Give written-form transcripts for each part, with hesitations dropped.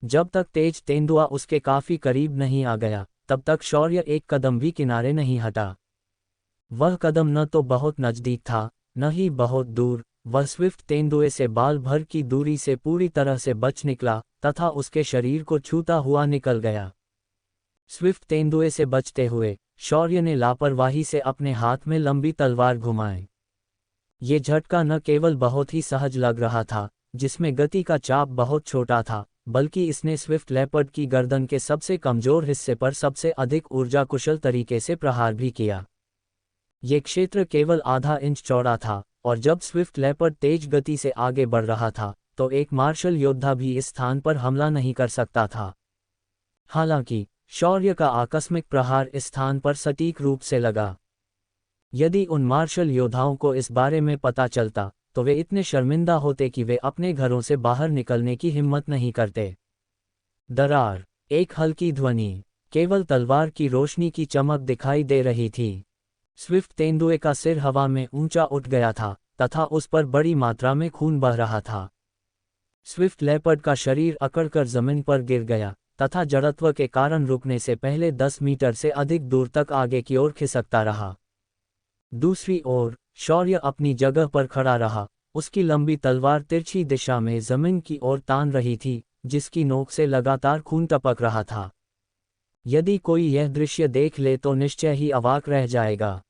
जब तक तेज तेंदुआ उसके काफी करीब नहीं आ गया, तब तक शौर्य एक कदम भी किनारे नहीं हटा। वह कदम न तो बहुत नजदीक था, न ही बहुत दूर। वह स्विफ्ट तेंदुए से बाल भर की दूरी से पूरी तरह से बच निकला तथा उसके शरीर को छूता हुआ निकल गया। स्विफ्ट तेंदुए से बचते हुए शौर्य ने लापरवाही से अपने हाथ में लंबी तलवार घुमाई। ये झटका न केवल बहुत ही सहज लग रहा था, जिसमें गति का चाप बहुत छोटा था, बल्कि इसने स्विफ्ट लेपर्ड की गर्दन के सबसे कमजोर हिस्से पर सबसे अधिक ऊर्जा कुशल तरीके से प्रहार भी किया। ये क्षेत्र केवल आधा इंच चौड़ा था, और जब स्विफ्ट लेपर्ड तेज गति से आगे बढ़ रहा था, तो एक मार्शल योद्धा भी इस स्थान पर हमला नहीं कर सकता था। हालांकि शौर्य का आकस्मिक प्रहार इस स्थान पर सटीक रूप से लगा। यदि उन मार्शल योद्धाओं को इस बारे में पता चलता, तो वे इतने शर्मिंदा होते कि वे अपने घरों से बाहर निकलने की हिम्मत नहीं करते। दरार, एक हल्की ध्वनि, केवल तलवार की रोशनी की चमक दिखाई दे रही थी। स्विफ्ट तेंदुए का सिर हवा में ऊंचा उठ गया था तथा उस पर बड़ी मात्रा में खून बह रहा था। स्विफ्ट लेपर्ड का शरीर अकड़कर जमीन पर गिर गया तथा जड़त्व के कारण रुकने से पहले 10 मीटर से अधिक दूर तक आगे की ओर खिसकता रहा। दूसरी ओर शौर्य अपनी जगह पर खड़ा रहा। उसकी लंबी तलवार तिरछी दिशा में जमीन की ओर तान रही थी, जिसकी नोक से लगातार खून टपक रहा था। यदि कोई यह दृश्य देख ले तो निश्चय ही अवाक रह जाएगा।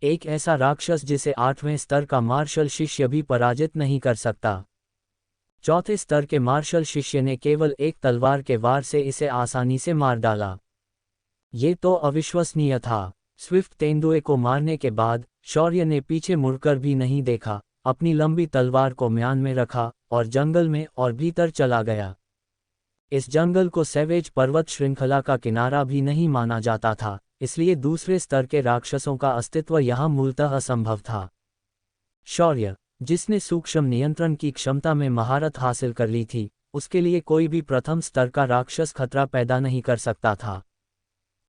एक ऐसा राक्षस जिसे 8वें स्तर का मार्शल शिष्य भी पराजित नहीं कर सकता। चौथे स्तर के मार्शल शिष्य ने केवल एक तलवार के वार से इसे आसानी से मार डाला। ये तो अविश्वसनीय था। स्विफ्ट तेंदुए को मारने के बाद शौर्य ने पीछे मुड़कर भी नहीं देखा, अपनी लंबी तलवार को म्यान में रखा और जंगल में और भीतर चला गया। इस जंगल को सैवेज पर्वत श्रृंखला का किनारा भी नहीं माना जाता था, इसलिए दूसरे स्तर के राक्षसों का अस्तित्व यहाँ मूलतः असंभव था। शौर्य, जिसने सूक्ष्म नियंत्रण की क्षमता में महारत हासिल कर ली थी, उसके लिए कोई भी प्रथम स्तर का राक्षस खतरा पैदा नहीं कर सकता था।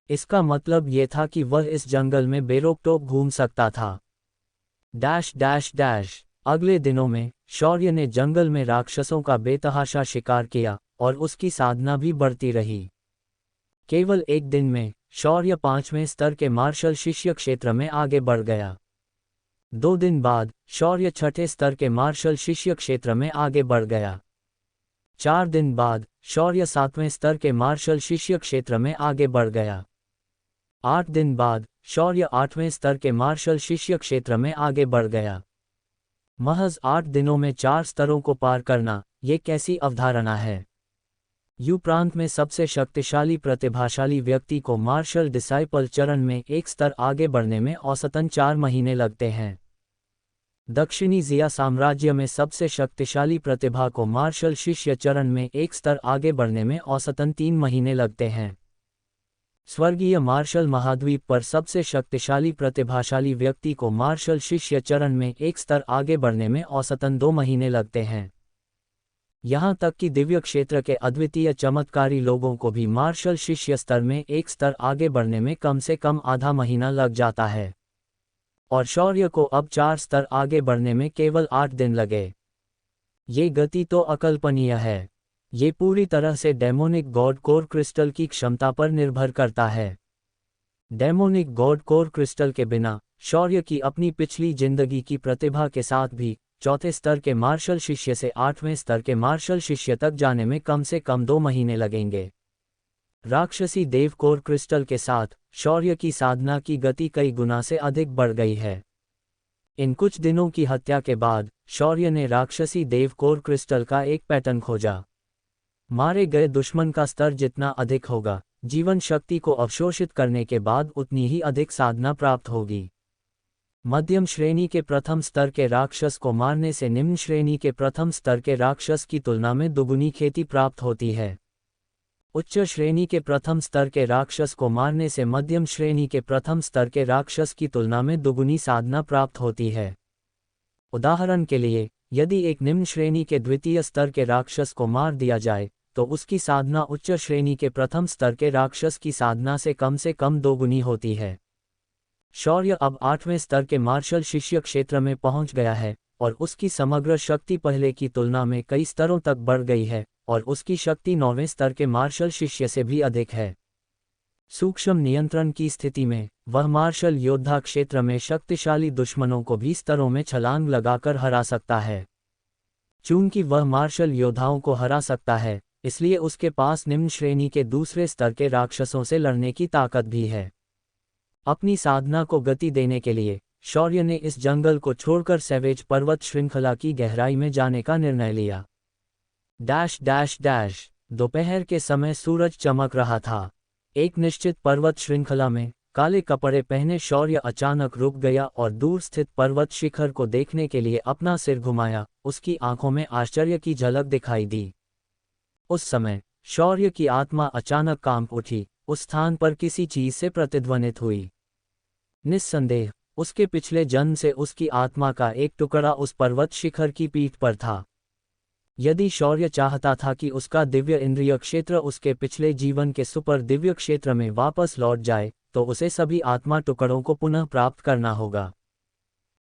इसका मतलब ये था कि वह इस जंगल में बेरोक-टोक घूम सकता था। Dash dash dash. अगले दिनों में शौर्य ने जंगल में राक्षसों का बेतहाशा शिकार किया और उसकी साधना भी बढ़ती रही। केवल एक दिन में शौर्य 5वें स्तर के मार्शल शिष्य क्षेत्र में आगे बढ़ गया। 2 दिन बाद शौर्य 6ठे स्तर के मार्शल शिष्य क्षेत्र में आगे बढ़ गया। 4 दिन बाद शौर्य 7वें स्तर के मार्शल शिष्य क्षेत्र में आगे बढ़ गया। 8 दिन बाद शौर्य 8वें स्तर के मार्शल शिष्य क्षेत्र में आगे बढ़ गया। महज 8 दिनों में 4 स्तरों को पार करना, ये कैसी अवधारणा है। यू प्रांत में सबसे शक्तिशाली प्रतिभाशाली व्यक्ति को मार्शल डिसाइपल चरण में एक स्तर आगे बढ़ने में औसतन 4 महीने लगते हैं। दक्षिणी जिया साम्राज्य में सबसे शक्तिशाली प्रतिभा को मार्शल शिष्य चरण में एक स्तर आगे बढ़ने में औसतन 3 महीने लगते हैं। स्वर्गीय मार्शल महाद्वीप पर सबसे शक्तिशाली प्रतिभाशाली व्यक्ति को मार्शल शिष्य चरण में एक स्तर आगे बढ़ने में औसतन 2 महीने लगते हैं। यहाँ तक कि दिव्य क्षेत्र के अद्वितीय चमत्कारी लोगों को भी मार्शल शिष्य स्तर में एक स्तर आगे बढ़ने में कम से कम आधा महीना लग जाता है। और शौर्य को अब 4 स्तर आगे बढ़ने में केवल 8 दिन लगे। ये गति तो अकल्पनीय है। ये पूरी तरह से डेमोनिक गॉड कोर क्रिस्टल की क्षमता पर निर्भर करता है। डेमोनिक गॉड कोर क्रिस्टल के बिना शौर्य की अपनी पिछली जिंदगी की प्रतिभा के साथ भी चौथे स्तर के मार्शल शिष्य से 8वें स्तर के मार्शल शिष्य तक जाने में कम से कम 2 महीने लगेंगे। राक्षसी देव कोर क्रिस्टल के साथ शौर्य की साधना की गति कई गुना से अधिक बढ़ गई है। इन कुछ दिनों की हत्या के बाद शौर्य ने राक्षसी देव कोर क्रिस्टल का एक पैटर्न खोजा। मारे गए दुश्मन का स्तर जितना अधिक होगा, जीवन शक्ति को अवशोषित करने के बाद उतनी ही अधिक साधना प्राप्त होगी। मध्यम श्रेणी के प्रथम स्तर के राक्षस को मारने से निम्न श्रेणी के प्रथम स्तर के राक्षस की तुलना में दुगुनी खेती प्राप्त होती है। उच्च श्रेणी के प्रथम स्तर के राक्षस को मारने से मध्यम श्रेणी के प्रथम स्तर के राक्षस की तुलना में दुगुनी साधना प्राप्त होती है। उदाहरण के लिए, यदि एक निम्न श्रेणी के द्वितीय स्तर के राक्षस को मार दिया जाए, तो उसकी साधना उच्च श्रेणी के प्रथम स्तर के राक्षस की साधना से कम 2 गुनी होती है। शौर्य अब 8वें स्तर के मार्शल शिष्य क्षेत्र में पहुंच गया है और उसकी समग्र शक्ति पहले की तुलना में कई स्तरों तक बढ़ गई है और उसकी शक्ति 9वें स्तर के मार्शल शिष्य से भी अधिक है। सूक्ष्म नियंत्रण की स्थिति में वह मार्शल योद्धा क्षेत्र में शक्तिशाली दुश्मनों को भी स्तरों में छलांग लगाकर हरा सकता है। चूंकि वह मार्शल योद्धाओं को हरा सकता है, इसलिए उसके पास निम्न श्रेणी के दूसरे स्तर के राक्षसों से लड़ने की ताकत भी है। अपनी साधना को गति देने के लिए शौर्य ने इस जंगल को छोड़कर सैवेज पर्वत श्रृंखला की गहराई में जाने का निर्णय लिया। Dash dash dash. दोपहर के समय सूरज चमक रहा था। एक निश्चित पर्वत श्रृंखला में काले कपड़े पहने शौर्य अचानक रुक गया और दूर स्थित पर्वत शिखर को देखने के लिए अपना सिर घुमाया। उसकी आंखों में आश्चर्य की झलक दिखाई दी। उस समय शौर्य की आत्मा अचानक कांप उठी, उस स्थान पर किसी चीज से प्रतिध्वनित हुई। निस्संदेह उसके पिछले जन्म से उसकी आत्मा का एक टुकड़ा उस पर्वत शिखर की पीठ पर था। यदि शौर्य चाहता था कि उसका दिव्य इंद्रिय क्षेत्र उसके पिछले जीवन के सुपर दिव्य क्षेत्र में वापस लौट जाए, तो उसे सभी आत्मा टुकड़ों को पुनः प्राप्त करना होगा।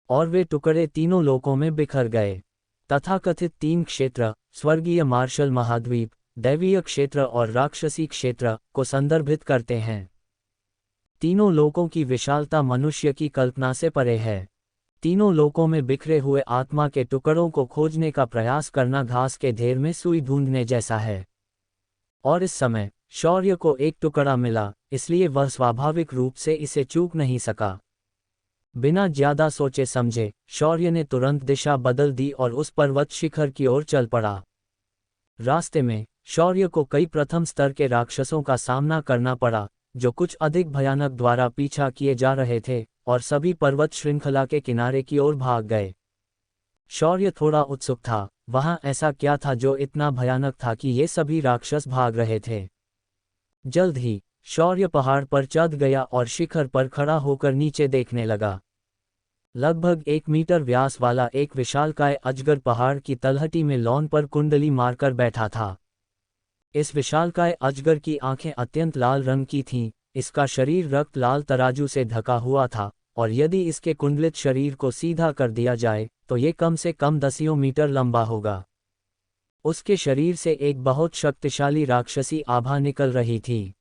और वे टुकड़े तीनों लोकों में बिखर गए। तथाकथित 3 क्षेत्र, स्वर्गीय मार्शल महाद्वीप, दैवीय क्षेत्र और राक्षसी क्षेत्र, को संदर्भित करते हैं। तीनों लोकों की विशालता मनुष्य की कल्पना से परे है। तीनों लोकों में बिखरे हुए आत्मा के टुकड़ों को खोजने का प्रयास करना घास के ढेर में सुई ढूंढने जैसा है। और इस समय शौर्य को एक टुकड़ा मिला, इसलिए वह स्वाभाविक रूप से इसे चूक नहीं सका। बिना ज्यादा सोचे समझे शौर्य ने तुरंत दिशा बदल दी और उस पर्वत शिखर की ओर चल पड़ा। रास्ते में शौर्य को कई प्रथम स्तर के राक्षसों का सामना करना पड़ा, जो कुछ अधिक भयानक द्वारा पीछा किए जा रहे थे, और सभी पर्वत श्रृंखला के किनारे की ओर भाग गए। शौर्य थोड़ा उत्सुक था, वहां ऐसा क्या था जो इतना भयानक था कि ये सभी राक्षस भाग रहे थे। जल्द ही शौर्य पहाड़ पर चढ़ गया और शिखर पर खड़ा होकर नीचे देखने लगा। लगभग 1 मीटर व्यास वाला एक विशालकाय अजगर पहाड़ की तलहटी में लॉन पर कुंडली मारकर बैठा था। इस विशालकाय अजगर की आंखें अत्यंत लाल रंग की थीं, इसका शरीर रक्त लाल तराजू से ढका हुआ था, और यदि इसके कुंडलित शरीर को सीधा कर दिया जाए तो ये कम से कम 10 मीटर लंबा होगा। उसके शरीर से एक बहुत शक्तिशाली राक्षसी आभा निकल रही थी।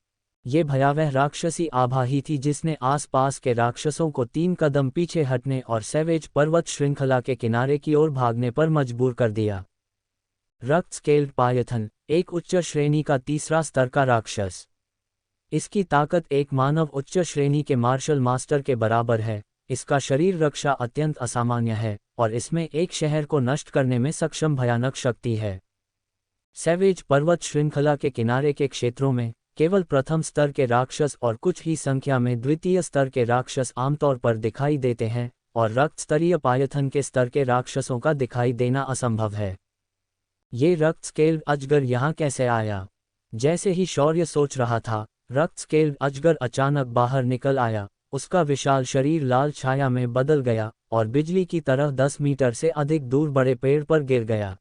ये भयावह राक्षसी आभा ही थी जिसने आसपास के राक्षसों को 3 कदम पीछे हटने और सैवेज पर्वत श्रृंखला के किनारे की ओर भागने पर मजबूर कर दिया। रक्त स्केल्ड पायथन, एक उच्च श्रेणी का तीसरा स्तर का राक्षस। इसकी ताकत एक मानव उच्च श्रेणी के मार्शल मास्टर के बराबर है। इसका शरीर रक्षा अत्यंत असामान्य है, और इसमें एक शहर को नष्ट करने में सक्षम भयानक शक्ति है। सैवेज पर्वत श्रृंखला के किनारे के क्षेत्रों में केवल प्रथम स्तर के राक्षस और कुछ ही संख्या में द्वितीय स्तर के राक्षस आमतौर पर दिखाई देते हैं, और रक्त स्तरीय पायथन के स्तर के राक्षसों का दिखाई देना असंभव है। ये रक्त स्केल्ड अजगर यहाँ कैसे आया? जैसे ही शौर्य सोच रहा था, रक्त स्केल्ड अजगर अचानक बाहर निकल आया। उसका विशाल शरीर लाल छाया में बदल गया और बिजली की तरह 10 मीटर से अधिक दूर बड़े पेड़ पर गिर गया।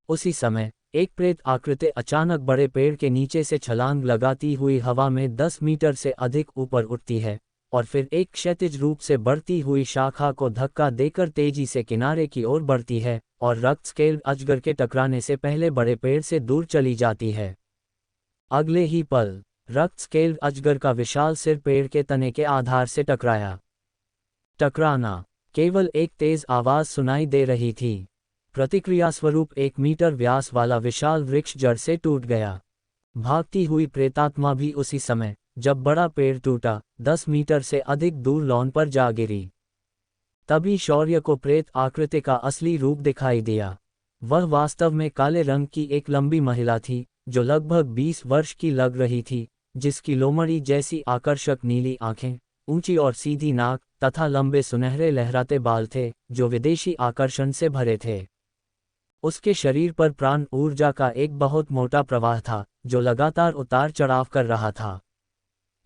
उसी समय एक प्रेत आकृति अचानक बड़े पेड़ के नीचे से छलांग लगाती हुई हवा में 10 मीटर से अधिक ऊपर उठती है, और फिर एक क्षैतिज रूप से बढ़ती हुई शाखा को धक्का देकर तेजी से किनारे की ओर बढ़ती है, और रक्त स्केल्ड अजगर के टकराने से पहले बड़े पेड़ से दूर चली जाती है। अगले ही पल रक्त स्केल्ड अजगर का विशाल सिर पेड़ के तने के आधार से टकराया। टकराना, केवल एक तेज आवाज सुनाई दे रही थी। प्रतिक्रिया स्वरूप 1 मीटर व्यास वाला विशाल वृक्ष जड़ से टूट गया। भागती हुई प्रेतात्मा भी उसी समय, जब बड़ा पेड़ टूटा, 10 मीटर से अधिक दूर लॉन पर जा गिरी। तभी शौर्य को प्रेत आकृति का असली रूप दिखाई दिया। वह वास्तव में काले रंग की एक लंबी महिला थी, जो लगभग 20 वर्ष की लग रही थी, जिसकी लोमड़ी जैसी आकर्षक नीली आंखें, ऊंची और सीधी नाक तथा लंबे सुनहरे लहराते बाल थे, जो विदेशी आकर्षण से भरे थे। उसके शरीर पर प्राण ऊर्जा का एक बहुत मोटा प्रवाह था, जो लगातार उतार चढ़ाव कर रहा था।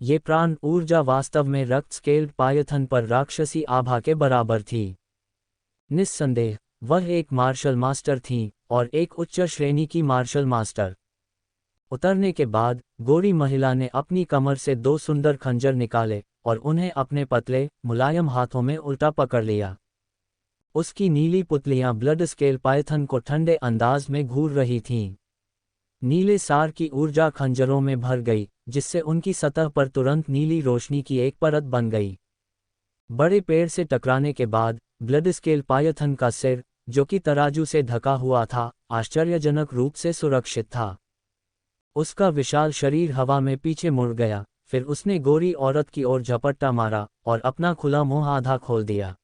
ये प्राण ऊर्जा वास्तव में रक्त स्केल्ड पायथन पर राक्षसी आभा के बराबर थी। निस्संदेह वह एक मार्शल मास्टर थीं, और एक उच्च श्रेणी की मार्शल मास्टर। उतरने के बाद गोरी महिला ने अपनी कमर से 2 सुंदर खंजर निकाले और उन्हें अपने पतले मुलायम हाथों में उल्टा पकड़ लिया। उसकी नीली पुतलियां ब्लड स्केल पायथन को ठंडे अंदाज में घूर रही थीं। नीले सार की ऊर्जा खंजरों में भर गई, जिससे उनकी सतह पर तुरंत नीली रोशनी की एक परत बन गई। बड़े पेड़ से टकराने के बाद ब्लडस्केल पायथन का सिर, जो कि तराजू से ढका हुआ था, आश्चर्यजनक रूप से सुरक्षित था। उसका विशाल शरीर हवा में पीछे मुड़ गया, फिर उसने गोरी औरत की ओर झपट्टा मारा और अपना खुला मुंह आधा खोल दिया।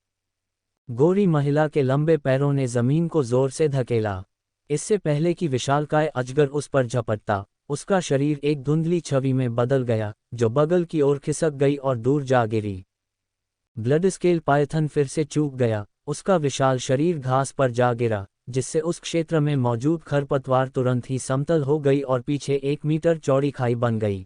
गोरी महिला के लंबे पैरों ने जमीन को जोर से धकेला। इससे पहले कि विशालकाय अजगर उस पर झपटता, उसका शरीर एक धुंधली छवि में बदल गया, जो बगल की ओर खिसक गई और दूर जा गिरी। ब्लडस्केल पायथन फिर से चूक गया, उसका विशाल शरीर घास पर जा गिरा, जिससे उस क्षेत्र में मौजूद खरपतवार तुरंत ही समतल हो गई और पीछे 1 मीटर चौड़ी खाई बन गई।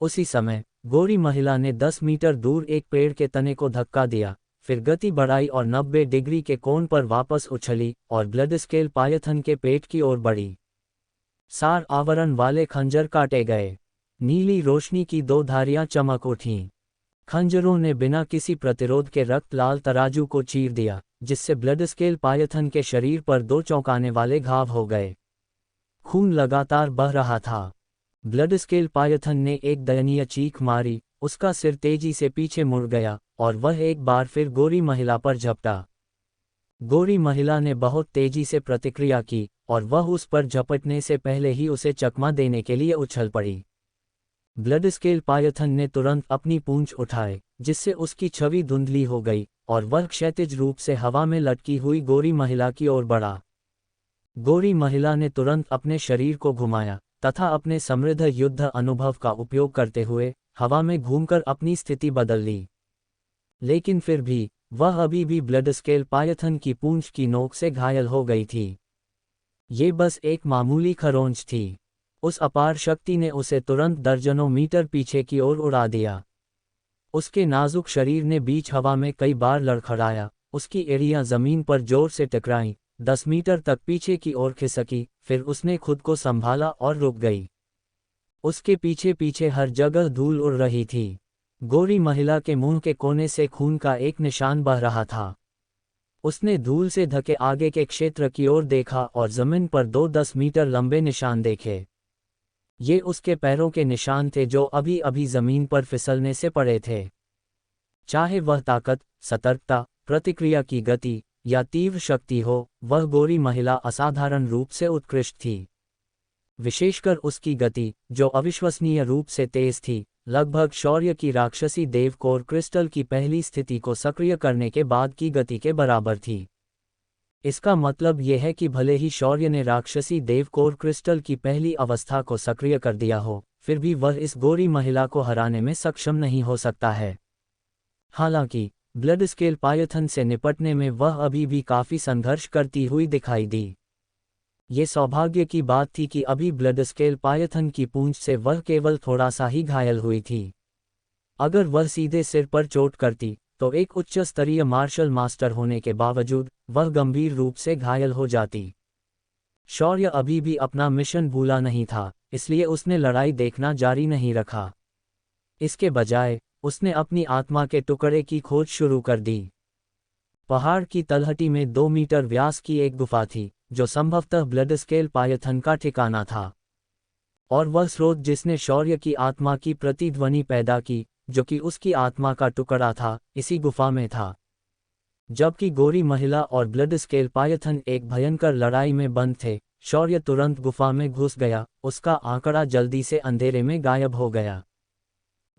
उसी समय गोरी महिला ने 10 मीटर दूर एक पेड़ के तने को धक्का दिया, फिर गति बढ़ाई और 90 डिग्री के कोण पर वापस उछली और ब्लडस्केल पायथन के पेट की ओर बढ़ी। सार आवरण वाले खंजर काटे गए। नीली रोशनी की 2 धारियां चमक उठीं। खंजरों ने बिना किसी प्रतिरोध के रक्त लाल तराजू को चीर दिया, जिससे ब्लडस्केल पायथन के शरीर पर 2 चौंकाने वाले घाव हो गए। खून लगातार बह रहा था। ब्लडस्केल पायथन ने एक दयनीय चीख मारी, उसका सिर तेजी से पीछे मुड़ गया और वह एक बार फिर गोरी महिला पर झपटा। गोरी महिला ने बहुत तेजी से प्रतिक्रिया की और वह उस पर झपटने से पहले ही उसे चकमा देने के लिए उछल पड़ी। ब्लडस्केल पायथन ने तुरंत अपनी पूंछ उठाए, जिससे उसकी छवि धुंधली हो गई और वह क्षैतिज रूप से हवा में लटकी हुई गोरी महिला की ओर बढ़ा। गोरी महिला ने तुरंत अपने शरीर को घुमाया तथा अपने समृद्ध युद्ध अनुभव का उपयोग करते हुए हवा में घूमकर अपनी स्थिति बदल ली। लेकिन फिर भी वह अभी भी ब्लडस्केल पायथन की पूंछ की नोक से घायल हो गई थी। ये बस एक मामूली खरोंच थी। उस अपार शक्ति ने उसे तुरंत दर्जनों मीटर पीछे की ओर उड़ा दिया। उसके नाजुक शरीर ने बीच हवा में कई बार लड़खड़ाया, उसकी एड़ियां जमीन पर जोर से टकराईं, 10 मीटर तक पीछे की ओर खिसकी, फिर उसने खुद को संभाला और रुक गई। उसके पीछे पीछे हर जगह धूल उड़ रही थी। गोरी महिला के मुंह के कोने से खून का एक निशान बह रहा था। उसने धूल से ढके आगे के क्षेत्र की ओर देखा और जमीन पर 2-10 मीटर लंबे निशान देखे। ये उसके पैरों के निशान थे जो अभी अभी जमीन पर फिसलने से पड़े थे। चाहे वह ताकत, सतर्कता, प्रतिक्रिया की गति या तीव्र शक्ति हो, वह गोरी महिला असाधारण रूप से उत्कृष्ट थी। विशेषकर उसकी गति, जो अविश्वसनीय रूप से तेज थी, लगभग शौर्य की राक्षसी देव कोर क्रिस्टल की पहली स्थिति को सक्रिय करने के बाद की गति के बराबर थी। इसका मतलब यह है कि भले ही शौर्य ने राक्षसी देव कोर क्रिस्टल की पहली अवस्था को सक्रिय कर दिया हो, फिर भी वह इस गोरी महिला को हराने में सक्षम नहीं हो सकता है। हालांकि ब्लडस्केल पायथन से निपटने में वह अभी भी काफी संघर्ष करती हुई दिखाई दी। ये सौभाग्य की बात थी कि अभी ब्लडस्केल पायथन की पूंछ से वह केवल थोड़ा सा ही घायल हुई थी। अगर वह सीधे सिर पर चोट करती, तो एक उच्च स्तरीय मार्शल मास्टर होने के बावजूद वह गंभीर रूप से घायल हो जाती। शौर्य अभी भी अपना मिशन भूला नहीं था, इसलिए उसने लड़ाई देखना जारी नहीं रखा। इसके बजाय उसने अपनी आत्मा के टुकड़े की खोज शुरू कर दी। पहाड़ की तलहटी में 2 मीटर व्यास की एक गुफा थी, जो संभवतः ब्लडस्केल पायथन का ठिकाना था, और वह स्रोत जिसने शौर्य की आत्मा की प्रतिध्वनि पैदा की, जो कि उसकी आत्मा का टुकड़ा था, इसी गुफा में था। जबकि गोरी महिला और ब्लडस्केल पायथन एक भयंकर लड़ाई में बंद थे, शौर्य तुरंत गुफा में घुस गया, उसका आंकड़ा जल्दी से अंधेरे में गायब हो गया।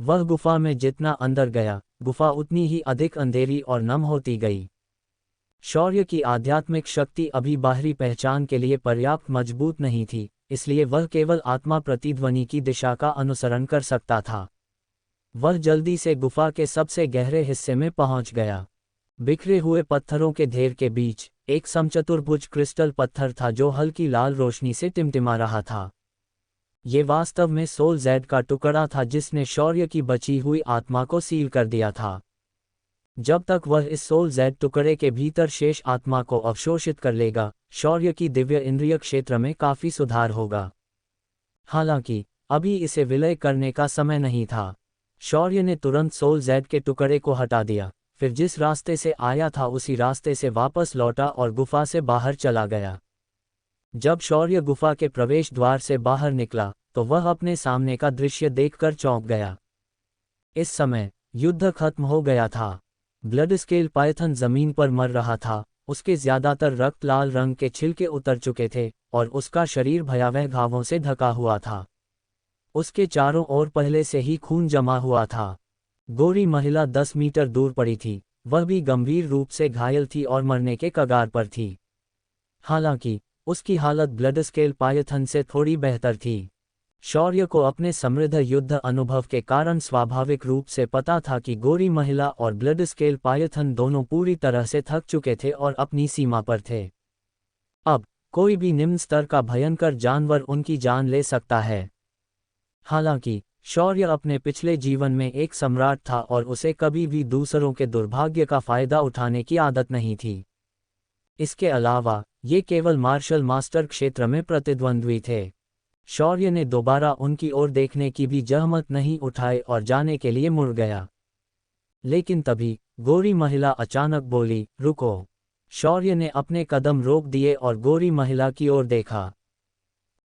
वह गुफा में जितना अंदर गया, गुफा उतनी ही अधिक अंधेरी और नम होती गई। शौर्य की आध्यात्मिक शक्ति अभी बाहरी पहचान के लिए पर्याप्त मजबूत नहीं थी, इसलिए वह केवल आत्मा प्रतिध्वनि की दिशा का अनुसरण कर सकता था। वह जल्दी से गुफा के सबसे गहरे हिस्से में पहुंच गया। बिखरे हुए पत्थरों के ढेर के बीच एक समचतुर्भुज क्रिस्टल पत्थर था जो हल्की लाल रोशनी से टिमटिमा रहा था। ये वास्तव में सोल जेड का टुकड़ा था जिसने शौर्य की बची हुई आत्मा को सील कर दिया था। जब तक वह इस सोल जेड टुकड़े के भीतर शेष आत्मा को अवशोषित कर लेगा, शौर्य की दिव्य इंद्रिय क्षेत्र में काफी सुधार होगा। हालांकि अभी इसे विलय करने का समय नहीं था। शौर्य ने तुरंत सोल जेड के टुकड़े को हटा दिया, फिर जिस रास्ते से आया था उसी रास्ते से वापस लौटा और गुफा से बाहर चला गया। जब शौर्य गुफा के प्रवेश द्वार से बाहर निकला तो वह अपने सामने का दृश्य देखकर चौंक गया। इस समय युद्ध खत्म हो गया था। ब्लडस्केल पायथन जमीन पर मर रहा था, उसके ज्यादातर रक्त लाल रंग के छिलके उतर चुके थे और उसका शरीर भयावह घावों से ढका हुआ था। उसके चारों ओर पहले से ही खून जमा हुआ था। गोरी महिला 10 मीटर दूर पड़ी थी, वह भी गंभीर रूप से घायल थी और मरने के कगार पर थी। हालांकि उसकी हालत ब्लडस्केल पायथन से थोड़ी बेहतर थी। शौर्य को अपने समृद्ध युद्ध अनुभव के कारण स्वाभाविक रूप से पता था कि गोरी महिला और ब्लडस्केल पायथन दोनों पूरी तरह से थक चुके थे और अपनी सीमा पर थे। अब कोई भी निम्न स्तर का भयंकर जानवर उनकी जान ले सकता है। हालांकि शौर्य अपने पिछले जीवन में एक सम्राट था और उसे कभी भी दूसरों के दुर्भाग्य का फायदा उठाने की आदत नहीं थी। इसके अलावा ये केवल मार्शल मास्टर क्षेत्र में प्रतिद्वंद्वी थे। शौर्य ने दोबारा उनकी ओर देखने की भी जहमत नहीं उठाई और जाने के लिए मुड़ गया। लेकिन तभी गोरी महिला अचानक बोली, रुको। शौर्य ने अपने कदम रोक दिए और गोरी महिला की ओर देखा।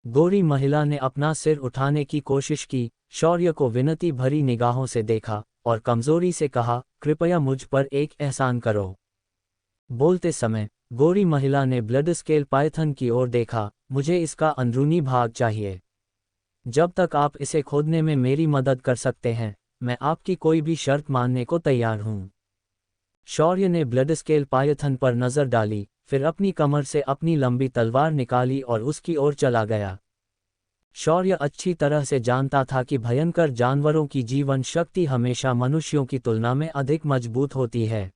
गोरी महिला ने अपना सिर उठाने की कोशिश की, शौर्य को विनती भरी निगाहों से देखा और कमजोरी से कहा, कृपया मुझ पर एक एहसान करो। बोलते समय गोरी महिला ने ब्लडस्केल पायथन की ओर देखा, मुझे इसका अंदरूनी भाग चाहिए। जब तक आप इसे खोदने में मेरी मदद कर सकते हैं, मैं आपकी कोई भी शर्त मानने को तैयार हूं। शौर्य ने ब्लडस्केल पायथन पर नजर डाली, फिर अपनी कमर से अपनी लंबी तलवार निकाली और उसकी ओर चला गया। शौर्य अच्छी तरह से जानता था कि भयंकर जानवरों की जीवन शक्ति हमेशा मनुष्यों की तुलना में अधिक मजबूत होती है।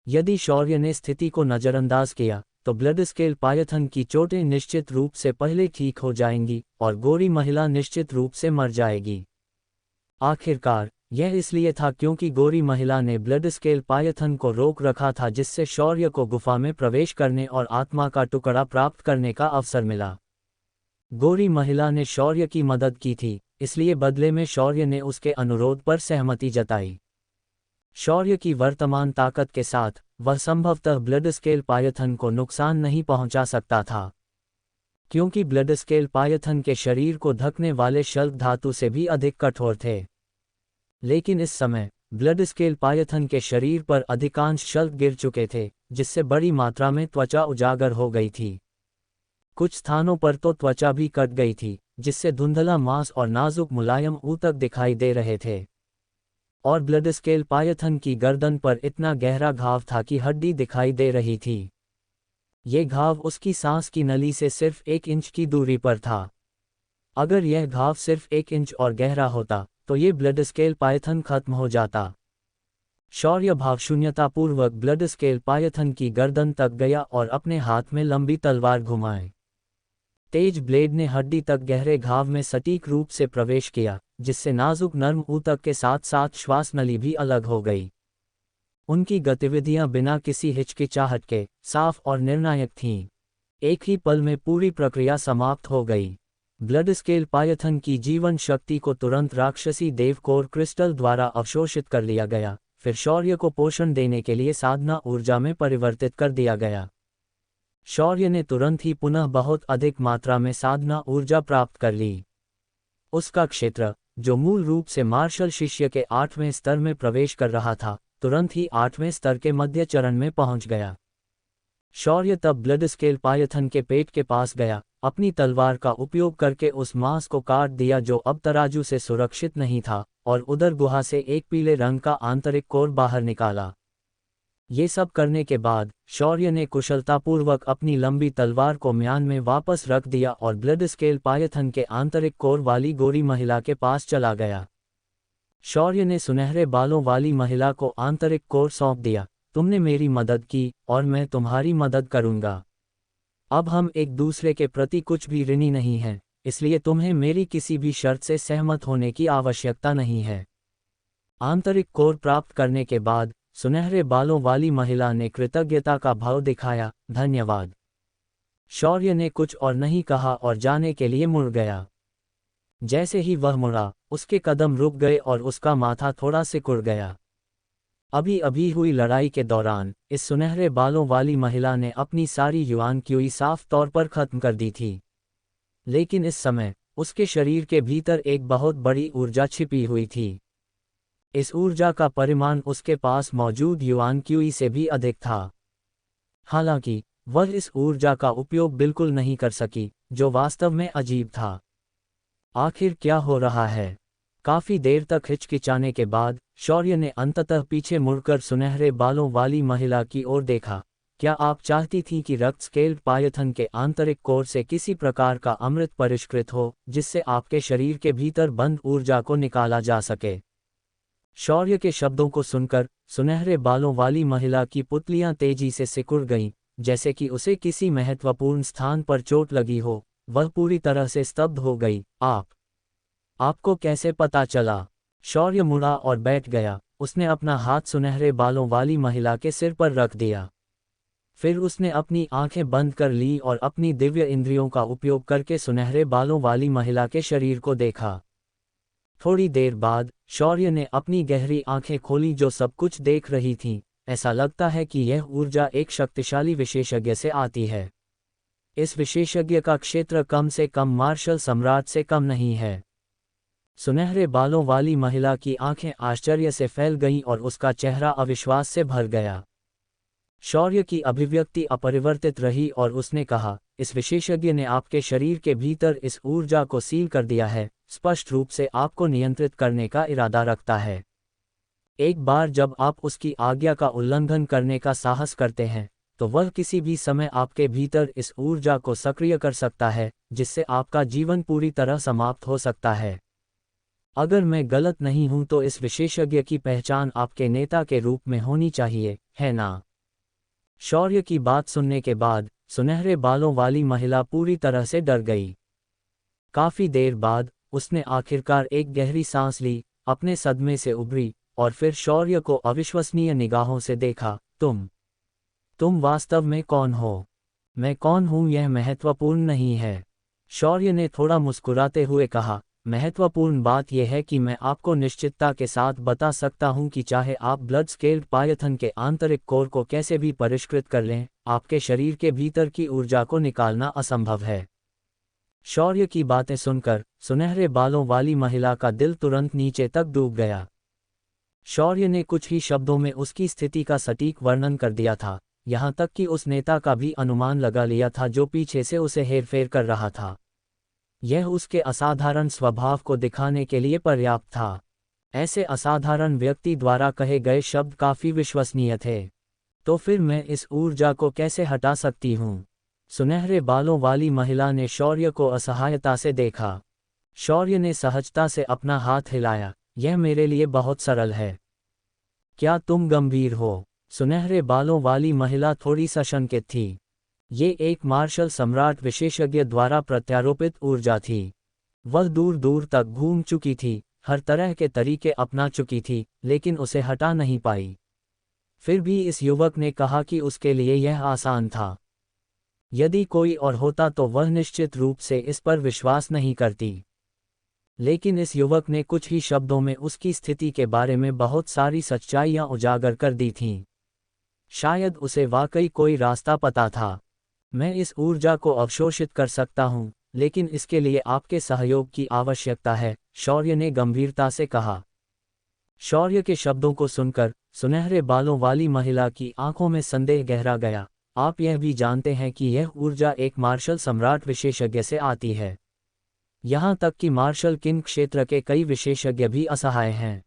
यदि शौर्य ने स्थिति को नज़रअंदाज किया तो ब्लडस्केल पायथन की चोटें निश्चित रूप से पहले ठीक हो जाएंगी और गोरी महिला निश्चित रूप से मर जाएगी। आखिरकार यह इसलिए था क्योंकि गोरी महिला ने ब्लडस्केल पायथन को रोक रखा था, जिससे शौर्य को गुफा में प्रवेश करने और आत्मा का टुकड़ा प्राप्त करने का अवसर मिला। गोरी महिला ने शौर्य की मदद की थी, इसलिए बदले में शौर्य ने उसके अनुरोध पर सहमति जताई। शौर्य की वर्तमान ताकत के साथ वह संभवतः ब्लडस्केल पायथन को नुकसान नहीं पहुंचा सकता था, क्योंकि ब्लडस्केल पायथन के शरीर को ढकने वाले शल्क धातु से भी अधिक कठोर थे। लेकिन इस समय ब्लडस्केल पायथन के शरीर पर अधिकांश शल्क गिर चुके थे, जिससे बड़ी मात्रा में त्वचा उजागर हो गई थी। कुछ स्थानों पर तो त्वचा भी कट गई थी, जिससे धुंधला मांस और नाजुक मुलायम ऊतक दिखाई दे रहे थे। और ब्लडस्केल पायथन की गर्दन पर इतना गहरा घाव था कि हड्डी दिखाई दे रही थी। ये घाव उसकी सांस की नली से सिर्फ 1 इंच की दूरी पर था। अगर यह घाव सिर्फ 1 इंच और गहरा होता तो ये ब्लडस्केल पायथन खत्म हो जाता। शौर्य भावशून्यतापूर्वक ब्लडस्केल पायथन की गर्दन तक गया और अपने हाथ में लंबी तलवार घुमाए। तेज ब्लेड ने हड्डी तक गहरे घाव में सटीक रूप से प्रवेश किया, जिससे नाजुक नर्म ऊतक के साथ साथ श्वास नली भी अलग हो गई। उनकी गतिविधियां बिना किसी हिचकिचाहट के साफ और निर्णायक थीं। एक ही पल में पूरी प्रक्रिया समाप्त हो गई। ब्लडस्केल पायथन की जीवन शक्ति को तुरंत राक्षसी देवकोर क्रिस्टल द्वारा अवशोषित कर लिया गया, फिर शौर्य को पोषण देने के लिए साधना ऊर्जा में परिवर्तित कर दिया गया। शौर्य ने तुरंत ही पुनः बहुत अधिक मात्रा में साधना ऊर्जा प्राप्त कर ली। उसका क्षेत्र, जो मूल रूप से मार्शल शिष्य के 8वें स्तर में प्रवेश कर रहा था, तुरंत ही 8वें स्तर के मध्य चरण में पहुंच गया। शौर्य तब ब्लडस्केल पायथन के पेट के पास गया, अपनी तलवार का उपयोग करके उस मांस को काट दिया जो अब तराजू से सुरक्षित नहीं था, और उदर गुहा से एक पीले रंग का आंतरिक कोर बाहर निकाला। ये सब करने के बाद शौर्य ने कुशलतापूर्वक अपनी लंबी तलवार को म्यान में वापस रख दिया और ब्लडस्केल पायथन के आंतरिक कोर वाली गोरी महिला के पास चला गया। शौर्य ने सुनहरे बालों वाली महिला को आंतरिक कोर सौंप दिया, तुमने मेरी मदद की और मैं तुम्हारी मदद करूंगा। अब हम एक दूसरे के प्रति कुछ भी ऋणी नहीं हैं, इसलिए तुम्हें मेरी किसी भी शर्त से सहमत होने की आवश्यकता नहीं है। आंतरिक कोर प्राप्त करने के बाद सुनहरे बालों वाली महिला ने कृतज्ञता का भाव दिखाया, धन्यवाद। शौर्य ने कुछ और नहीं कहा और जाने के लिए मुड़ गया। जैसे ही वह मुड़ा, उसके कदम रुक गए और उसका माथा थोड़ा सिकुड़ गया। अभी अभी हुई लड़ाई के दौरान इस सुनहरे बालों वाली महिला ने अपनी सारी युआन क्यूई साफ तौर पर खत्म कर दी थी। लेकिन इस समय उसके शरीर के भीतर एक बहुत बड़ी ऊर्जा छिपी हुई थी। इस ऊर्जा का परिमाण उसके पास मौजूद युआन क्यूई से भी अधिक था। हालांकि वह इस ऊर्जा का उपयोग बिल्कुल नहीं कर सकी, जो वास्तव में अजीब था। आखिर क्या हो रहा है? काफी देर तक हिचकिचाने के बाद शौर्य ने अंततः पीछे मुड़कर सुनहरे बालों वाली महिला की ओर देखा। क्या आप चाहती थीं कि रक्त स्केल्ड पायथन के आंतरिक कोर से किसी प्रकार का अमृत परिष्कृत हो, जिससे आपके शरीर के भीतर बंद ऊर्जा को निकाला जा सके? शौर्य के शब्दों को सुनकर सुनहरे बालों वाली महिला की पुतलियां तेजी से सिकुड़ गईं, जैसे कि उसे किसी महत्वपूर्ण स्थान पर चोट लगी हो। वह पूरी तरह से स्तब्ध हो गई। आपको कैसे पता चला? शौर्य मुड़ा और बैठ गया। उसने अपना हाथ सुनहरे बालों वाली महिला के सिर पर रख दिया। फिर उसने अपनी आंखें बंद कर ली और अपनी दिव्य इंद्रियों का उपयोग करके सुनहरे बालों वाली महिला के शरीर को देखा। थोड़ी देर बाद शौर्य ने अपनी गहरी आंखें खोली, जो सब कुछ देख रही थीं। ऐसा लगता है कि यह ऊर्जा एक शक्तिशाली विशेषज्ञ से आती है। इस विशेषज्ञ का क्षेत्र कम से कम मार्शल सम्राट से कम नहीं है। सुनहरे बालों वाली महिला की आंखें आश्चर्य से फैल गईं और उसका चेहरा अविश्वास से भर गया। शौर्य की अभिव्यक्ति अपरिवर्तित रही और उसने कहा, इस विशेषज्ञ ने आपके शरीर के भीतर इस ऊर्जा को सील कर दिया है, स्पष्ट रूप से आपको नियंत्रित करने का इरादा रखता है। एक बार जब आप उसकी आज्ञा का उल्लंघन करने का साहस करते हैं, तो वह किसी भी समय आपके भीतर इस ऊर्जा को सक्रिय कर सकता है, जिससे आपका जीवन पूरी तरह समाप्त हो सकता है। अगर मैं गलत नहीं हूं तो इस विशेषज्ञ की पहचान आपके नेता के रूप में होनी चाहिए, है ना? शौर्य की बात सुनने के बाद सुनहरे बालों वाली महिला पूरी तरह से डर गई। काफी देर बाद उसने आखिरकार एक गहरी सांस ली, अपने सदमे से उभरी और फिर शौर्य को अविश्वसनीय निगाहों से देखा। तुम वास्तव में कौन हो? मैं कौन हूं यह महत्वपूर्ण नहीं है, शौर्य ने थोड़ा मुस्कुराते हुए कहा। महत्वपूर्ण बात यह है कि मैं आपको निश्चितता के साथ बता सकता हूं कि चाहे आप ब्लड स्केल्ड पायथन के आंतरिक कोर को कैसे भी परिष्कृत कर लें, आपके शरीर के भीतर की ऊर्जा को निकालना असंभव है। शौर्य की बातें सुनकर सुनहरे बालों वाली महिला का दिल तुरंत नीचे तक डूब गया। शौर्य ने कुछ ही शब्दों में उसकी स्थिति का सटीक वर्णन कर दिया था, यहाँ तक कि उस नेता का भी अनुमान लगा लिया था जो पीछे से उसे हेरफेर कर रहा था। यह उसके असाधारण स्वभाव को दिखाने के लिए पर्याप्त था। ऐसे असाधारण व्यक्ति द्वारा कहे गए शब्द काफी विश्वसनीय थे। तो फिर मैं इस ऊर्जा को कैसे हटा सकती हूँ? सुनहरे बालों वाली महिला ने शौर्य को असहायता से देखा। शौर्य ने सहजता से अपना हाथ हिलाया। यह मेरे लिए बहुत सरल है। क्या तुम गंभीर हो? सुनहरे बालों वाली महिला थोड़ी सशंकित थी। ये एक मार्शल सम्राट विशेषज्ञ द्वारा प्रत्यारोपित ऊर्जा थी। वह दूर दूर तक घूम चुकी थी, हर तरह के तरीके अपना चुकी थी, लेकिन उसे हटा नहीं पाई। फिर भी इस युवक ने कहा कि उसके लिए यह आसान था। यदि कोई और होता तो वह निश्चित रूप से इस पर विश्वास नहीं करती। लेकिन इस युवक ने कुछ ही शब्दों में उसकी स्थिति के बारे में बहुत सारी सच्चाइयां उजागर कर दी थीं। शायद उसे वाकई कोई रास्ता पता था। मैं इस ऊर्जा को अवशोषित कर सकता हूं, लेकिन इसके लिए आपके सहयोग की आवश्यकता है, शौर्य ने गंभीरता से कहा। शौर्य के शब्दों को सुनकर सुनहरे बालों वाली महिला की आंखों में संदेह गहरा गया। आप यह भी जानते हैं कि यह ऊर्जा एक मार्शल सम्राट विशेषज्ञ से आती है। यहां तक कि मार्शल किंग क्षेत्र के कई विशेषज्ञ भी असहाय हैं।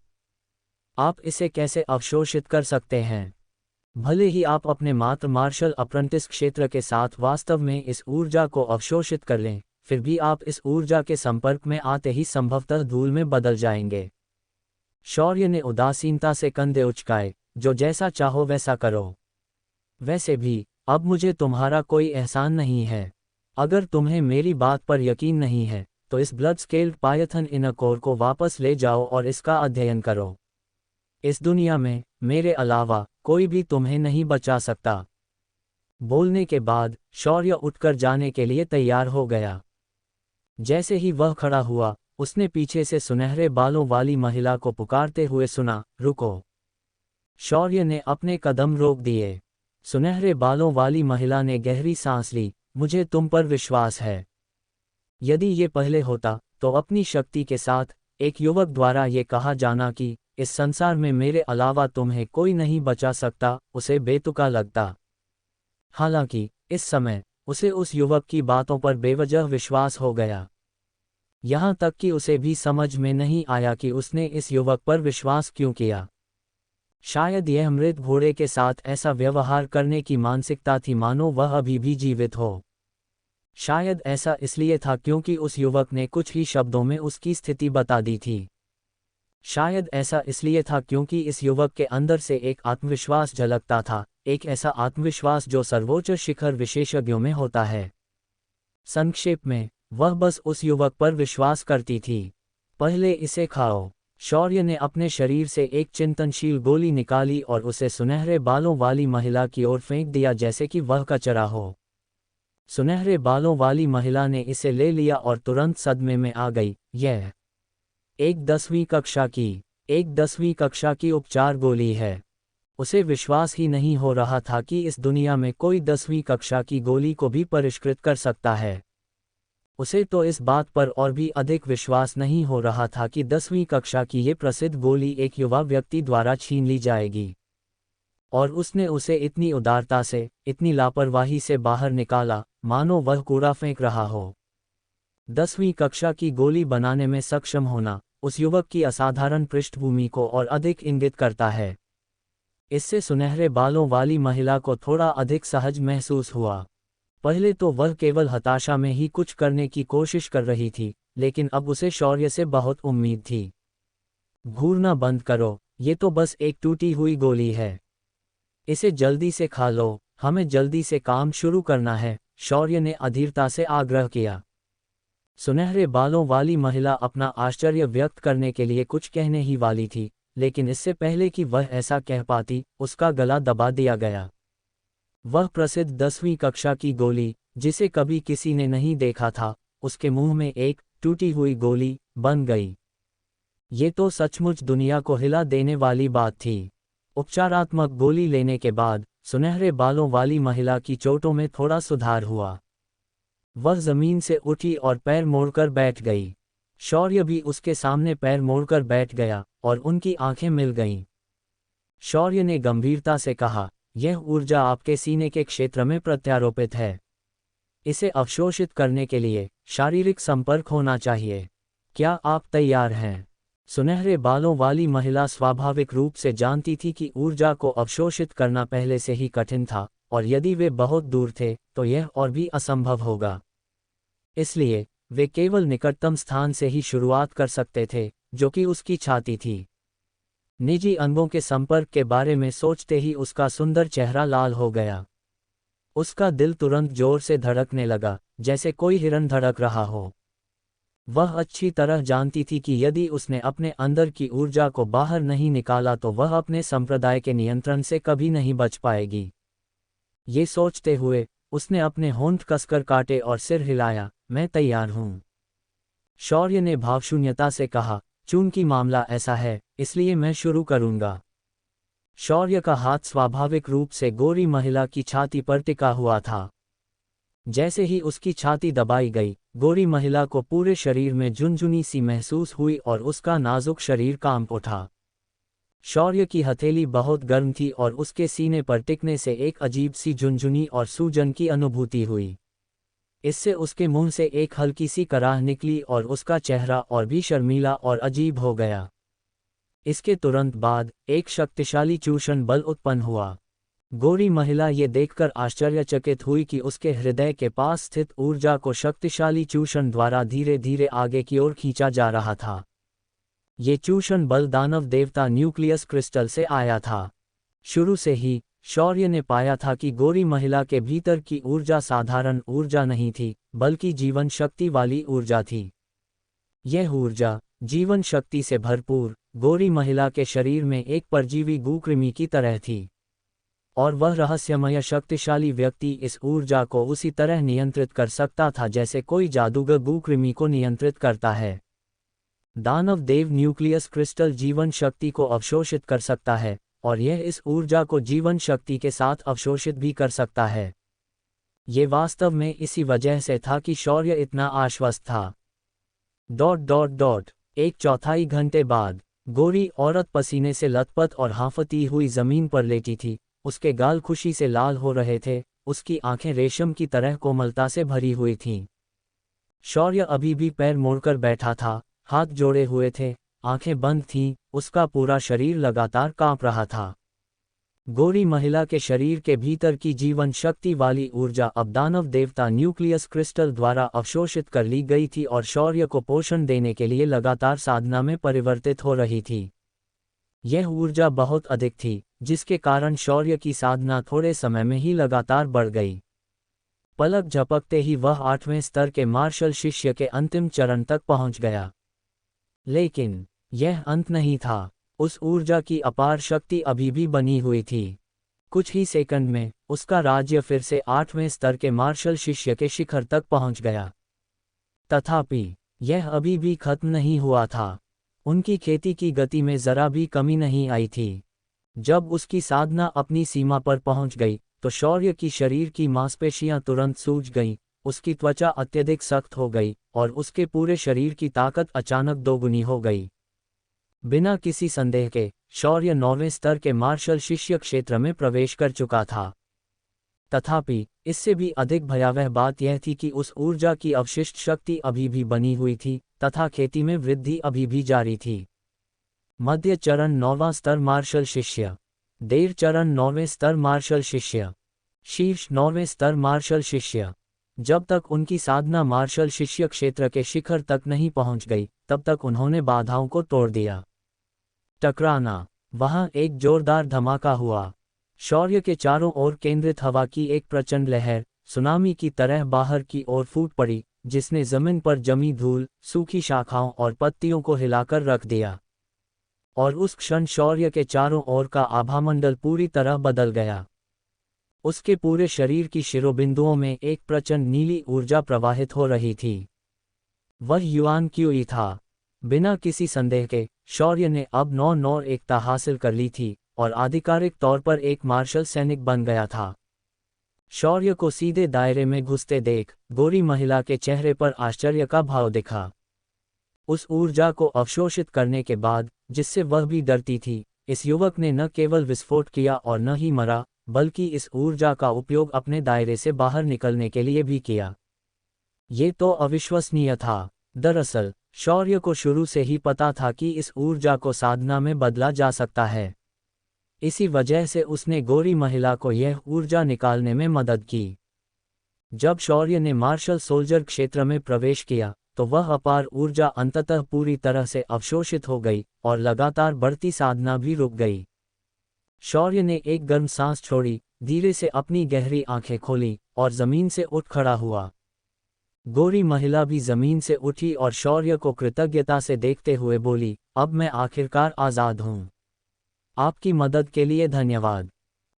आप इसे कैसे अवशोषित कर सकते हैं? भले ही आप अपने मात्र मार्शल अप्रेंटिस क्षेत्र के साथ वास्तव में इस ऊर्जा को अवशोषित कर लें, फिर भी आप इस ऊर्जा के संपर्क में आते ही संभवतः धूल में बदल जाएंगे। शौर्य ने उदासीनता से कंधे उचकाए। जो जैसा चाहो वैसा करो। वैसे भी अब मुझे तुम्हारा कोई एहसान नहीं है। अगर तुम्हें मेरी बात पर यकीन नहीं है, तो इस blood scaled Python inner core को वापस ले जाओ और इसका अध्ययन करो। इस दुनिया में मेरे अलावा कोई भी तुम्हें नहीं बचा सकता। बोलने के बाद शौर्य उठकर जाने के लिए तैयार हो गया। जैसे ही वह खड़ा हुआ, उसने पीछे से सुनहरे बालों वाली महिला को पुकारते हुए सुना, रुको। शौर्य ने अपने कदम रोक दिए। सुनहरे बालों वाली महिला ने गहरी सांस ली। मुझे तुम पर विश्वास है। यदि ये पहले होता तो अपनी शक्ति के साथ एक युवक द्वारा ये कहा जाना कि इस संसार में मेरे अलावा तुम्हें कोई नहीं बचा सकता, उसे बेतुका लगता। हालांकि इस समय उसे उस युवक की बातों पर बेवजह विश्वास हो गया। यहाँ तक कि उसे भी समझ में नहीं आया कि उसने इस युवक पर विश्वास क्यों किया। शायद यह मृत घोड़े के साथ ऐसा व्यवहार करने की मानसिकता थी मानो वह अभी भी जीवित हो। शायद ऐसा इसलिए था क्योंकि उस युवक ने कुछ ही शब्दों में उसकी स्थिति बता दी थी। शायद ऐसा इसलिए था क्योंकि इस युवक के अंदर से एक आत्मविश्वास झलकता था, एक ऐसा आत्मविश्वास जो सर्वोच्च शिखर विशेषज्ञों में होता है। संक्षेप में, वह बस उस युवक पर विश्वास करती थी। पहले इसे खाओ। शौर्य ने अपने शरीर से एक चिंतनशील गोली निकाली और उसे सुनहरे बालों वाली महिला की ओर फेंक दिया जैसे कि वह कचरा हो। सुनहरे बालों वाली महिला ने इसे ले लिया और तुरंत सदमे में आ गई। यह एक 10वीं कक्षा की उपचार गोली है। उसे विश्वास ही नहीं हो रहा था कि इस दुनिया में कोई 10वीं कक्षा की गोली को भी परिष्कृत कर सकता है। उसे तो इस बात पर और भी अधिक विश्वास नहीं हो रहा था कि 10वीं कक्षा की ये प्रसिद्ध गोली एक युवा व्यक्ति द्वारा छीन ली जाएगी। और उसने उसे इतनी उदारता से, इतनी लापरवाही से बाहर निकाला, मानो वह कूड़ा फेंक रहा हो। 10वीं कक्षा की गोली बनाने में सक्षम होना उस युवक की असाधारण पृष्ठभूमि को और अधिक इंगित करता है। इससे सुनहरे बालों वाली महिला को थोड़ा अधिक सहज महसूस हुआ। पहले तो वह केवल हताशा में ही कुछ करने की कोशिश कर रही थी, लेकिन अब उसे शौर्य से बहुत उम्मीद थी। घूरना बंद करो, ये तो बस एक टूटी हुई गोली है। इसे जल्दी से खा लो, हमें जल्दी से काम शुरू करना है, शौर्य ने अधीरता से आग्रह किया। सुनहरे बालों वाली महिला अपना आश्चर्य व्यक्त करने के लिए कुछ कहने ही वाली थी, लेकिन इससे पहले कि वह ऐसा कह पाती, उसका गला दबा दिया गया। वह प्रसिद्ध 10वीं कक्षा की गोली, जिसे कभी किसी ने नहीं देखा था, उसके मुंह में एक टूटी हुई गोली बन गई। ये तो सचमुच दुनिया को हिला देने वाली बात थी। उपचारात्मक गोली लेने के बाद सुनहरे बालों वाली महिला की चोटों में थोड़ा सुधार हुआ। वह जमीन से उठी और पैर मोड़कर बैठ गई। शौर्य भी उसके सामने पैर मोड़कर बैठ गया और उनकी आंखें मिल गईं। शौर्य ने गंभीरता से कहा, यह ऊर्जा आपके सीने के क्षेत्र में प्रत्यारोपित है। इसे अवशोषित करने के लिए शारीरिक संपर्क होना चाहिए। क्या आप तैयार हैं? सुनहरे बालों वाली महिला स्वाभाविक रूप से जानती थी कि ऊर्जा को अवशोषित करना पहले से ही कठिन था, और यदि वे बहुत दूर थे तो यह और भी असंभव होगा। इसलिए वे केवल निकटतम स्थान से ही शुरुआत कर सकते थे, जो कि उसकी छाती थी। निजी अंगों के संपर्क के बारे में सोचते ही उसका सुंदर चेहरा लाल हो गया। उसका दिल तुरंत जोर से धड़कने लगा, जैसे कोई हिरन धड़क रहा हो। वह अच्छी तरह जानती थी कि यदि उसने अपने अंदर की ऊर्जा को बाहर नहीं निकाला तो वह अपने संप्रदाय के नियंत्रण से कभी नहीं बच पाएगी। ये सोचते हुए उसने अपने होंठ कसकर काटे और सिर हिलाया। मैं तैयार हूँ, शौर्य ने भावशून्यता से कहा। चूंकि मामला ऐसा है, इसलिए मैं शुरू करूंगा। शौर्य का हाथ स्वाभाविक रूप से गोरी महिला की छाती पर टिका हुआ था। जैसे ही उसकी छाती दबाई गई, गोरी महिला को पूरे शरीर में झुनझुनी सी महसूस हुई और उसका नाजुक शरीर कांप उठा। शौर्य की हथेली बहुत गर्म थी और उसके सीने पर टिकने से एक अजीब सी झुनझुनी और सूजन की अनुभूति हुई। इससे उसके मुंह से एक हल्की सी कराह निकली और उसका चेहरा और भी शर्मीला और अजीब हो गया। इसके तुरंत बाद एक शक्तिशाली चूषण बल उत्पन्न हुआ। गोरी महिला ये देखकर आश्चर्यचकित हुई कि उसके हृदय के पास स्थित ऊर्जा को शक्तिशाली चूषण द्वारा धीरे धीरे आगे की ओर खींचा जा रहा था। ये चूषण बल दानव देवता न्यूक्लियस क्रिस्टल से आया था। शुरू से ही शौर्य ने पाया था कि गोरी महिला के भीतर की ऊर्जा साधारण ऊर्जा नहीं थी, बल्कि जीवन शक्ति वाली ऊर्जा थी। यह ऊर्जा जीवन शक्ति से भरपूर गोरी महिला के शरीर में एक परजीवी गूकृमि की तरह थी, और वह रहस्यमय शक्तिशाली व्यक्ति इस ऊर्जा को उसी तरह नियंत्रित कर सकता था जैसे कोई जादूगर गूकृमि को नियंत्रित करता है। दानव देव न्यूक्लियस क्रिस्टल जीवन शक्ति को अवशोषित कर सकता है, और यह इस ऊर्जा को जीवन शक्ति के साथ अवशोषित भी कर सकता है। ये वास्तव में इसी वजह से था कि शौर्य इतना आश्वस्त था। एक चौथाई घंटे बाद गोरी औरत पसीने से लथपथ और हांफती हुई जमीन पर लेटी थी। उसके गाल खुशी से लाल हो रहे थे, उसकी आंखें रेशम की तरह कोमलता से भरी हुई थीं। शौर्य अभी भी पैर मोड़कर बैठा था, हाथ जोड़े हुए थे, आंखें बंद थीं, उसका पूरा शरीर लगातार कांप रहा था। गोरी महिला के शरीर के भीतर की जीवन शक्ति वाली ऊर्जा अब दानव देवता न्यूक्लियस क्रिस्टल द्वारा अवशोषित कर ली गई थी और शौर्य को पोषण देने के लिए लगातार साधना में परिवर्तित हो रही थी। यह ऊर्जा बहुत अधिक थी, जिसके कारण शौर्य की साधना थोड़े समय में ही लगातार बढ़ गई। पलक झपकते ही वह 8वें स्तर के मार्शल शिष्य के अंतिम चरण तक पहुंच गया। लेकिन यह अंत नहीं था, उस ऊर्जा की अपार शक्ति अभी भी बनी हुई थी। कुछ ही सेकंड में उसका राज्य फिर से 8वें स्तर के मार्शल शिष्य के शिखर तक पहुंच गया। तथापि यह अभी भी खत्म नहीं हुआ था। उनकी खेती की गति में जरा भी कमी नहीं आई थी। जब उसकी साधना अपनी सीमा पर पहुंच गई तो शौर्य की शरीर की मांसपेशियां तुरंत सूज गईं, उसकी त्वचा अत्यधिक सख्त हो गई और उसके पूरे शरीर की ताकत अचानक दोगुनी हो गई। बिना किसी संदेह के शौर्य 9वें स्तर के मार्शल शिष्य क्षेत्र में प्रवेश कर चुका था। तथापि इससे भी अधिक भयावह बात यह थी कि उस ऊर्जा की अवशिष्ट शक्ति अभी भी बनी हुई थी तथा खेती में वृद्धि अभी भी जारी थी। मध्य चरण 9वां स्तर मार्शल शिष्य, देर चरण 9वें स्तर मार्शल शिष्य, शीर्ष 9वें स्तर मार्शल शिष्य। जब तक उनकी साधना मार्शल शिष्य क्षेत्र के शिखर तक नहीं पहुंच गई, तब तक उन्होंने बाधाओं को तोड़ दिया। टकराना। वहां एक जोरदार धमाका हुआ। शौर्य के चारों ओर केंद्रित हवा की एक प्रचंड लहर सुनामी की तरह बाहर की ओर फूट पड़ी, जिसने जमीन पर जमी धूल, सूखी शाखाओं और पत्तियों को हिलाकर रख दिया। और उस क्षण शौर्य के चारों ओर का आभामंडल पूरी तरह बदल गया। उसके पूरे शरीर की शिरोबिंदुओं में एक प्रचंड नीली ऊर्जा प्रवाहित हो रही थी। वह युआन क्यूई था। बिना किसी संदेह के शौर्य ने अब 9-9 एकता हासिल कर ली थी और आधिकारिक तौर पर एक मार्शल सैनिक बन गया था। शौर्य को सीधे दायरे में घुसते देख गोरी महिला के चेहरे पर आश्चर्य का भाव दिखा। उस ऊर्जा को अवशोषित करने के बाद, जिससे वह भी डरती थी, इस युवक ने न केवल विस्फोट किया और न ही मरा, बल्कि इस ऊर्जा का उपयोग अपने दायरे से बाहर निकलने के लिए भी किया। ये तो अविश्वसनीय था। दरअसल शौर्य को शुरू से ही पता था कि इस ऊर्जा को साधना में बदला जा सकता है। इसी वजह से उसने गोरी महिला को यह ऊर्जा निकालने में मदद की। जब शौर्य ने मार्शल सोल्जर क्षेत्र में प्रवेश किया तो वह अपार ऊर्जा अंततः पूरी तरह से अवशोषित हो गई और लगातार बढ़ती साधना भी रुक गई। शौर्य ने एक गर्म सांस छोड़ी, धीरे से अपनी गहरी आंखें खोली और जमीन से उठ खड़ा हुआ। गोरी महिला भी जमीन से उठी और शौर्य को कृतज्ञता से देखते हुए बोली, अब मैं आखिरकार आज़ाद हूँ। आपकी मदद के लिए धन्यवाद।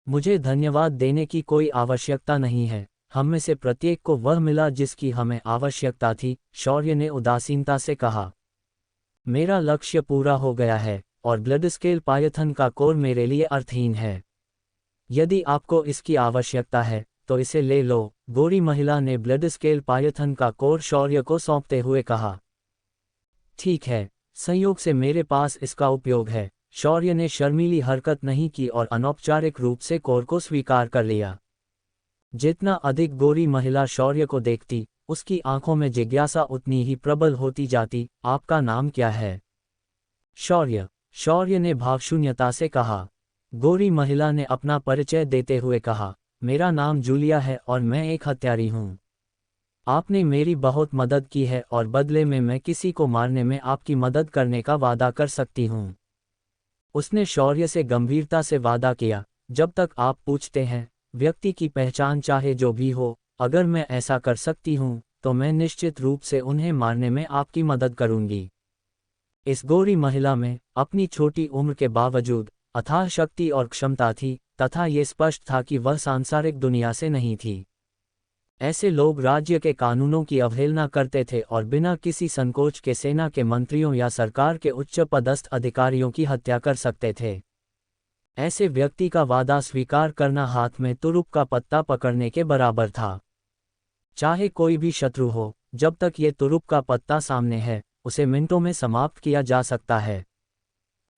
मुझे धन्यवाद देने की कोई आवश्यकता नहीं है, हम में से प्रत्येक को वह मिला जिसकी हमें आवश्यकता थी, शौर्य ने उदासीनता से कहा। मेरा लक्ष्य पूरा हो गया है और ब्लडस्केल पायथन का कोर मेरे लिए अर्थहीन है। यदि आपको इसकी आवश्यकता है तो इसे ले लो, गोरी महिला ने ब्लडस्केल पायथन का कोर शौर्य को सौंपते हुए कहा। ठीक है, संयोग से मेरे पास इसका उपयोग है। शौर्य ने शर्मीली हरकत नहीं की और अनौपचारिक रूप से कोर को स्वीकार कर लिया। जितना अधिक गोरी महिला शौर्य को देखती, उसकी आंखों में जिज्ञासा उतनी ही प्रबल होती जाती। आपका नाम क्या है? शौर्य ने भावशून्यता से कहा। गोरी महिला ने अपना परिचय देते हुए कहा, मेरा नाम जूलिया है और मैं एक हत्यारी हूँ। आपने मेरी बहुत मदद की है और बदले में मैं किसी को मारने में आपकी मदद करने का वादा कर सकती हूँ। उसने शौर्य से गंभीरता से वादा किया, जब तक आप पूछते हैं, व्यक्ति की पहचान चाहे जो भी हो, अगर मैं ऐसा कर सकती हूँ तो मैं निश्चित रूप से उन्हें मारने में आपकी मदद करूँगी। इस गोरी महिला में अपनी छोटी उम्र के बावजूद अथाह शक्ति और क्षमता थी तथा ये स्पष्ट था कि वह सांसारिक दुनिया से नहीं थी। ऐसे लोग राज्य के कानूनों की अवहेलना करते थे और बिना किसी संकोच के सेना के मंत्रियों या सरकार के उच्च पदस्थ अधिकारियों की हत्या कर सकते थे। ऐसे व्यक्ति का वादा स्वीकार करना हाथ में तुरुप का पत्ता पकड़ने के बराबर था। चाहे कोई भी शत्रु हो, जब तक ये तुरुप का पत्ता सामने है, उसे मिनटों में समाप्त किया जा सकता है।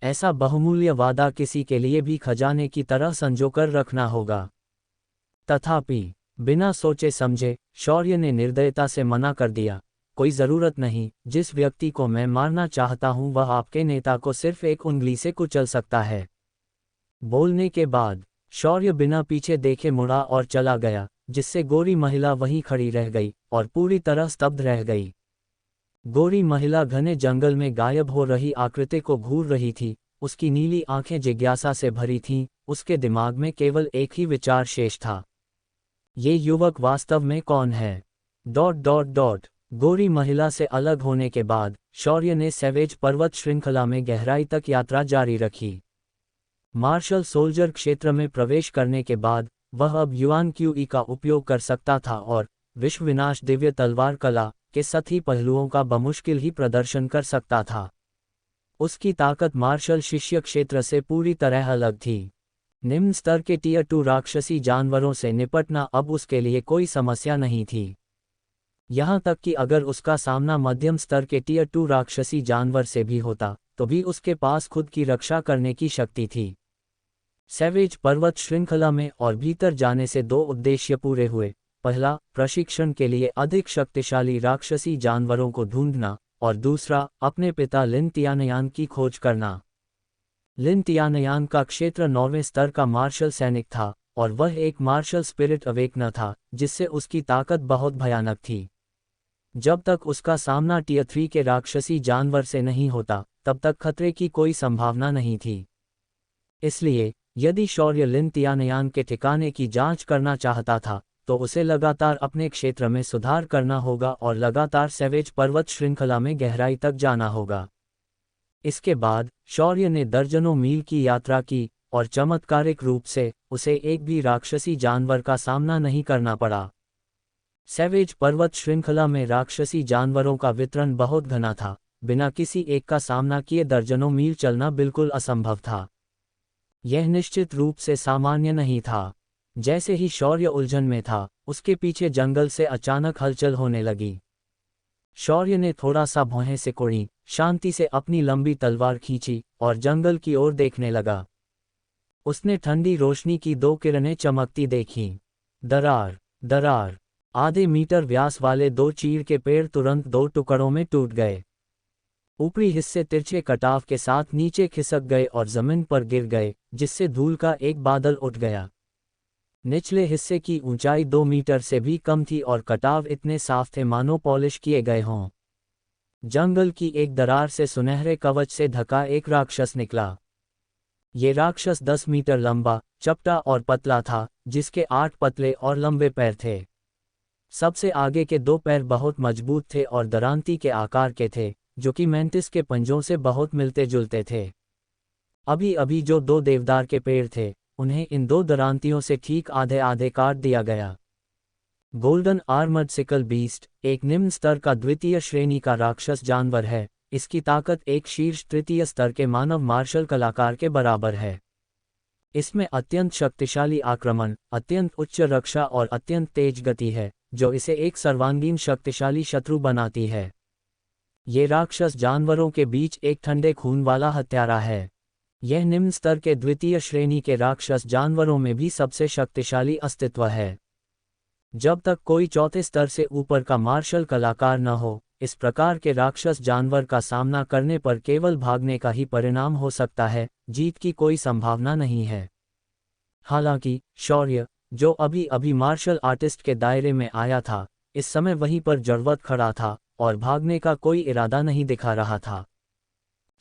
ऐसा बहुमूल्य वादा किसी के लिए भी खजाने की तरह संजोकर रखना होगा। तथापि बिना सोचे समझे शौर्य ने निर्दयता से मना कर दिया, कोई ज़रूरत नहीं, जिस व्यक्ति को मैं मारना चाहता हूं वह आपके नेता को सिर्फ एक उंगली से कुचल सकता है। बोलने के बाद शौर्य बिना पीछे देखे मुड़ा और चला गया, जिससे गोरी महिला वहीं खड़ी रह गई और पूरी तरह स्तब्ध रह गई। गोरी महिला घने जंगल में गायब हो रही आकृति को घूर रही थी, उसकी नीली आंखें जिज्ञासा से भरी थीं, उसके दिमाग में केवल एक ही विचार शेष था, ये युवक वास्तव में कौन है? ... गोरी महिला से अलग होने के बाद शौर्य ने सैवेज पर्वत श्रृंखला में गहराई तक यात्रा जारी रखी। मार्शल सोल्जर क्षेत्र में प्रवेश करने के बाद वह अब युआन क्यूई का उपयोग कर सकता था और विश्व विनाश दिव्य तलवार कला के सभी पहलुओं का बमुश्किल ही प्रदर्शन कर सकता था। उसकी ताकत मार्शल शिष्य क्षेत्र से पूरी तरह अलग थी। निम्न स्तर के टियर 2 राक्षसी जानवरों से निपटना अब उसके लिए कोई समस्या नहीं थी। यहाँ तक कि अगर उसका सामना मध्यम स्तर के टियर 2 राक्षसी जानवर से भी होता, तो भी उसके पास खुद की रक्षा करने की शक्ति थी। सैवेज पर्वत श्रृंखला में और भीतर जाने से दो उद्देश्य पूरे हुए। पहला, प्रशिक्षण के लिए अधिक शक्तिशाली राक्षसी जानवरों को ढूंढना, और दूसरा, अपने पिता लिन तियानयान की खोज करना। लिन तियानयान का क्षेत्र 9वें स्तर का मार्शल सैनिक था, और वह एक मार्शल स्पिरिट अवेकनर था, जिससे उसकी ताकत बहुत भयानक थी। जब तक उसका सामना टियर 3 के राक्षसी जानवर से नहीं होता, तब तक खतरे की कोई संभावना नहीं थी। इसलिए यदि शौर्य लिन तियानयान के ठिकाने की जांच करना चाहता था, तो उसे लगातार अपने क्षेत्र में सुधार करना होगा और लगातार सैवेज पर्वत श्रृंखला में गहराई तक जाना होगा। इसके बाद शौर्य ने दर्जनों मील की यात्रा की, और चमत्कारिक रूप से उसे एक भी राक्षसी जानवर का सामना नहीं करना पड़ा। सैवेज पर्वत श्रृंखला में राक्षसी जानवरों का वितरण बहुत घना था, बिना किसी एक का सामना किए दर्जनों मील चलना बिल्कुल असंभव था। यह निश्चित रूप से सामान्य नहीं था। जैसे ही शौर्य उलझन में था, उसके पीछे जंगल से अचानक हलचल होने लगी। शौर्य ने थोड़ा सा भौहें सिकोड़ी, शांति से अपनी लंबी तलवार खींची और जंगल की ओर देखने लगा। उसने ठंडी रोशनी की 2 किरणें चमकती देखीं। दरार दरार, आधे मीटर व्यास वाले 2 चीड़ के पेड़ तुरंत 2 टुकड़ों में टूट गए। ऊपरी हिस्से तिरछे कटाव के साथ नीचे खिसक गए और जमीन पर गिर गए, जिससे धूल का एक बादल उठ गया। निचले हिस्से की ऊंचाई 2 मीटर से भी कम थी और कटाव इतने साफ थे मानो पॉलिश किए गए हों। जंगल की एक दरार से सुनहरे कवच से ढका एक राक्षस निकला। ये राक्षस 10 मीटर लंबा, चपटा और पतला था, जिसके 8 पतले और लंबे पैर थे। सबसे आगे के 2 पैर बहुत मजबूत थे और दरांती के आकार के थे, जो कि मैंटिस के पंजों से बहुत मिलते जुलते थे। अभी अभी जो 2 देवदार के पेड़ थे, उन्हें इन 2 दरांतियों से ठीक आधे आधे काट दिया गया। गोल्डन आर्मर्ड सिकल बीस्ट एक निम्न स्तर का द्वितीय श्रेणी का राक्षस जानवर है। इसकी ताकत एक शीर्ष तृतीय स्तर के मानव मार्शल कलाकार के बराबर है। इसमें अत्यंत शक्तिशाली आक्रमण, अत्यंत उच्च रक्षा और अत्यंत तेज गति है, जो इसे एक सर्वांगीण शक्तिशाली शत्रु बनाती है। ये राक्षस जानवरों के बीच एक ठंडे खून वाला हत्यारा है। यह निम्न स्तर के द्वितीय श्रेणी के राक्षस जानवरों में भी सबसे शक्तिशाली अस्तित्व है। जब तक कोई चौथे स्तर से ऊपर का मार्शल कलाकार न हो, इस प्रकार के राक्षस जानवर का सामना करने पर केवल भागने का ही परिणाम हो सकता है, जीत की कोई संभावना नहीं है। हालांकि शौर्य, जो अभी अभी मार्शल आर्टिस्ट के दायरे में आया था, इस समय वहीं पर जड़वत खड़ा था और भागने का कोई इरादा नहीं दिखा रहा था।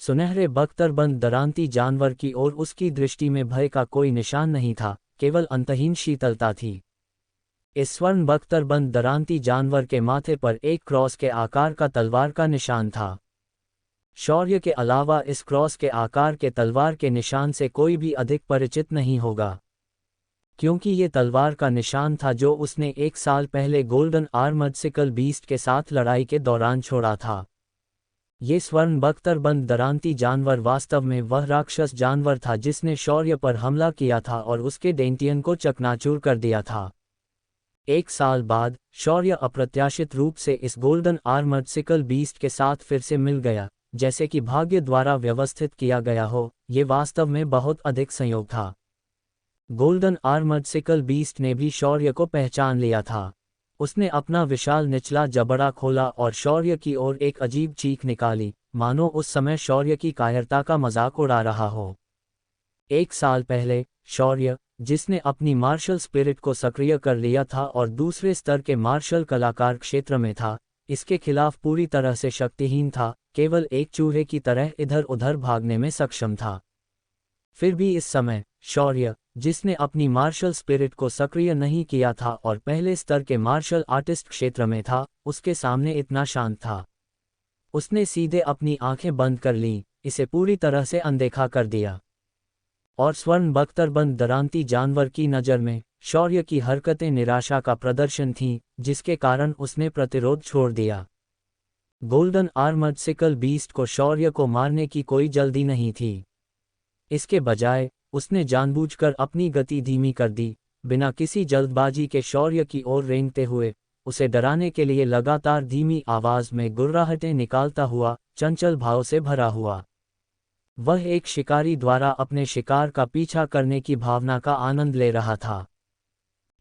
सुनहरे बख्तरबंद दरांती जानवर की ओर उसकी दृष्टि में भय का कोई निशान नहीं था, केवल अंतहीन शीतलता थी। इस स्वर्ण बख्तरबंद दरांती जानवर के माथे पर एक क्रॉस के आकार का तलवार का निशान था। शौर्य के अलावा इस क्रॉस के आकार के तलवार के निशान से कोई भी अधिक परिचित नहीं होगा, क्योंकि ये तलवार का निशान था जो उसने 1 साल पहले गोल्डन आर्मर्ड सिकल बीस्ट के साथ लड़ाई के दौरान छोड़ा था। ये स्वर्ण बख्तरबंद दरांती जानवर वास्तव में वह राक्षस जानवर था जिसने शौर्य पर हमला किया था और उसके डेंटियन को चकनाचूर कर दिया था। 1 साल बाद शौर्य अप्रत्याशित रूप से इस गोल्डन आर्मर्ड सिकल बीस्ट के साथ फिर से मिल गया, जैसे कि भाग्य द्वारा व्यवस्थित किया गया हो। ये वास्तव में बहुत अधिक संयोग था। गोल्डन आर्मर्ड सिकल बीस्ट ने भी शौर्य को पहचान लिया था। उसने अपना विशाल निचला जबड़ा खोला और शौर्य की ओर एक अजीब चीख निकाली, मानो उस समय शौर्य की कायरता का मजाक उड़ा रहा हो। 1 साल पहले शौर्य, जिसने अपनी मार्शल स्पिरिट को सक्रिय कर लिया था और दूसरे स्तर के मार्शल कलाकार क्षेत्र में था, इसके खिलाफ पूरी तरह से शक्तिहीन था, केवल एक चूहे की तरह इधर उधर भागने में सक्षम था। फिर भी इस समय शौर्य, जिसने अपनी मार्शल स्पिरिट को सक्रिय नहीं किया था और पहले स्तर के मार्शल आर्टिस्ट क्षेत्र में था, उसके सामने इतना शांत था। उसने सीधे अपनी आंखें बंद कर लीं, इसे पूरी तरह से अनदेखा कर दिया। और स्वर्ण बख्तरबंद दरांती जानवर की नज़र में शौर्य की हरकतें निराशा का प्रदर्शन थीं, जिसके कारण उसने प्रतिरोध छोड़ दिया। गोल्डन आर्मर्ड सिकल बीस्ट को शौर्य को मारने की कोई जल्दी नहीं थी। इसके बजाय उसने जानबूझकर अपनी गति धीमी कर दी, बिना किसी जल्दबाजी के शौर्य की ओर रेंगते हुए, उसे डराने के लिए लगातार धीमी आवाज में गुर्राहटें निकालता हुआ, चंचल भाव से भरा हुआ। वह एक शिकारी द्वारा अपने शिकार का पीछा करने की भावना का आनंद ले रहा था।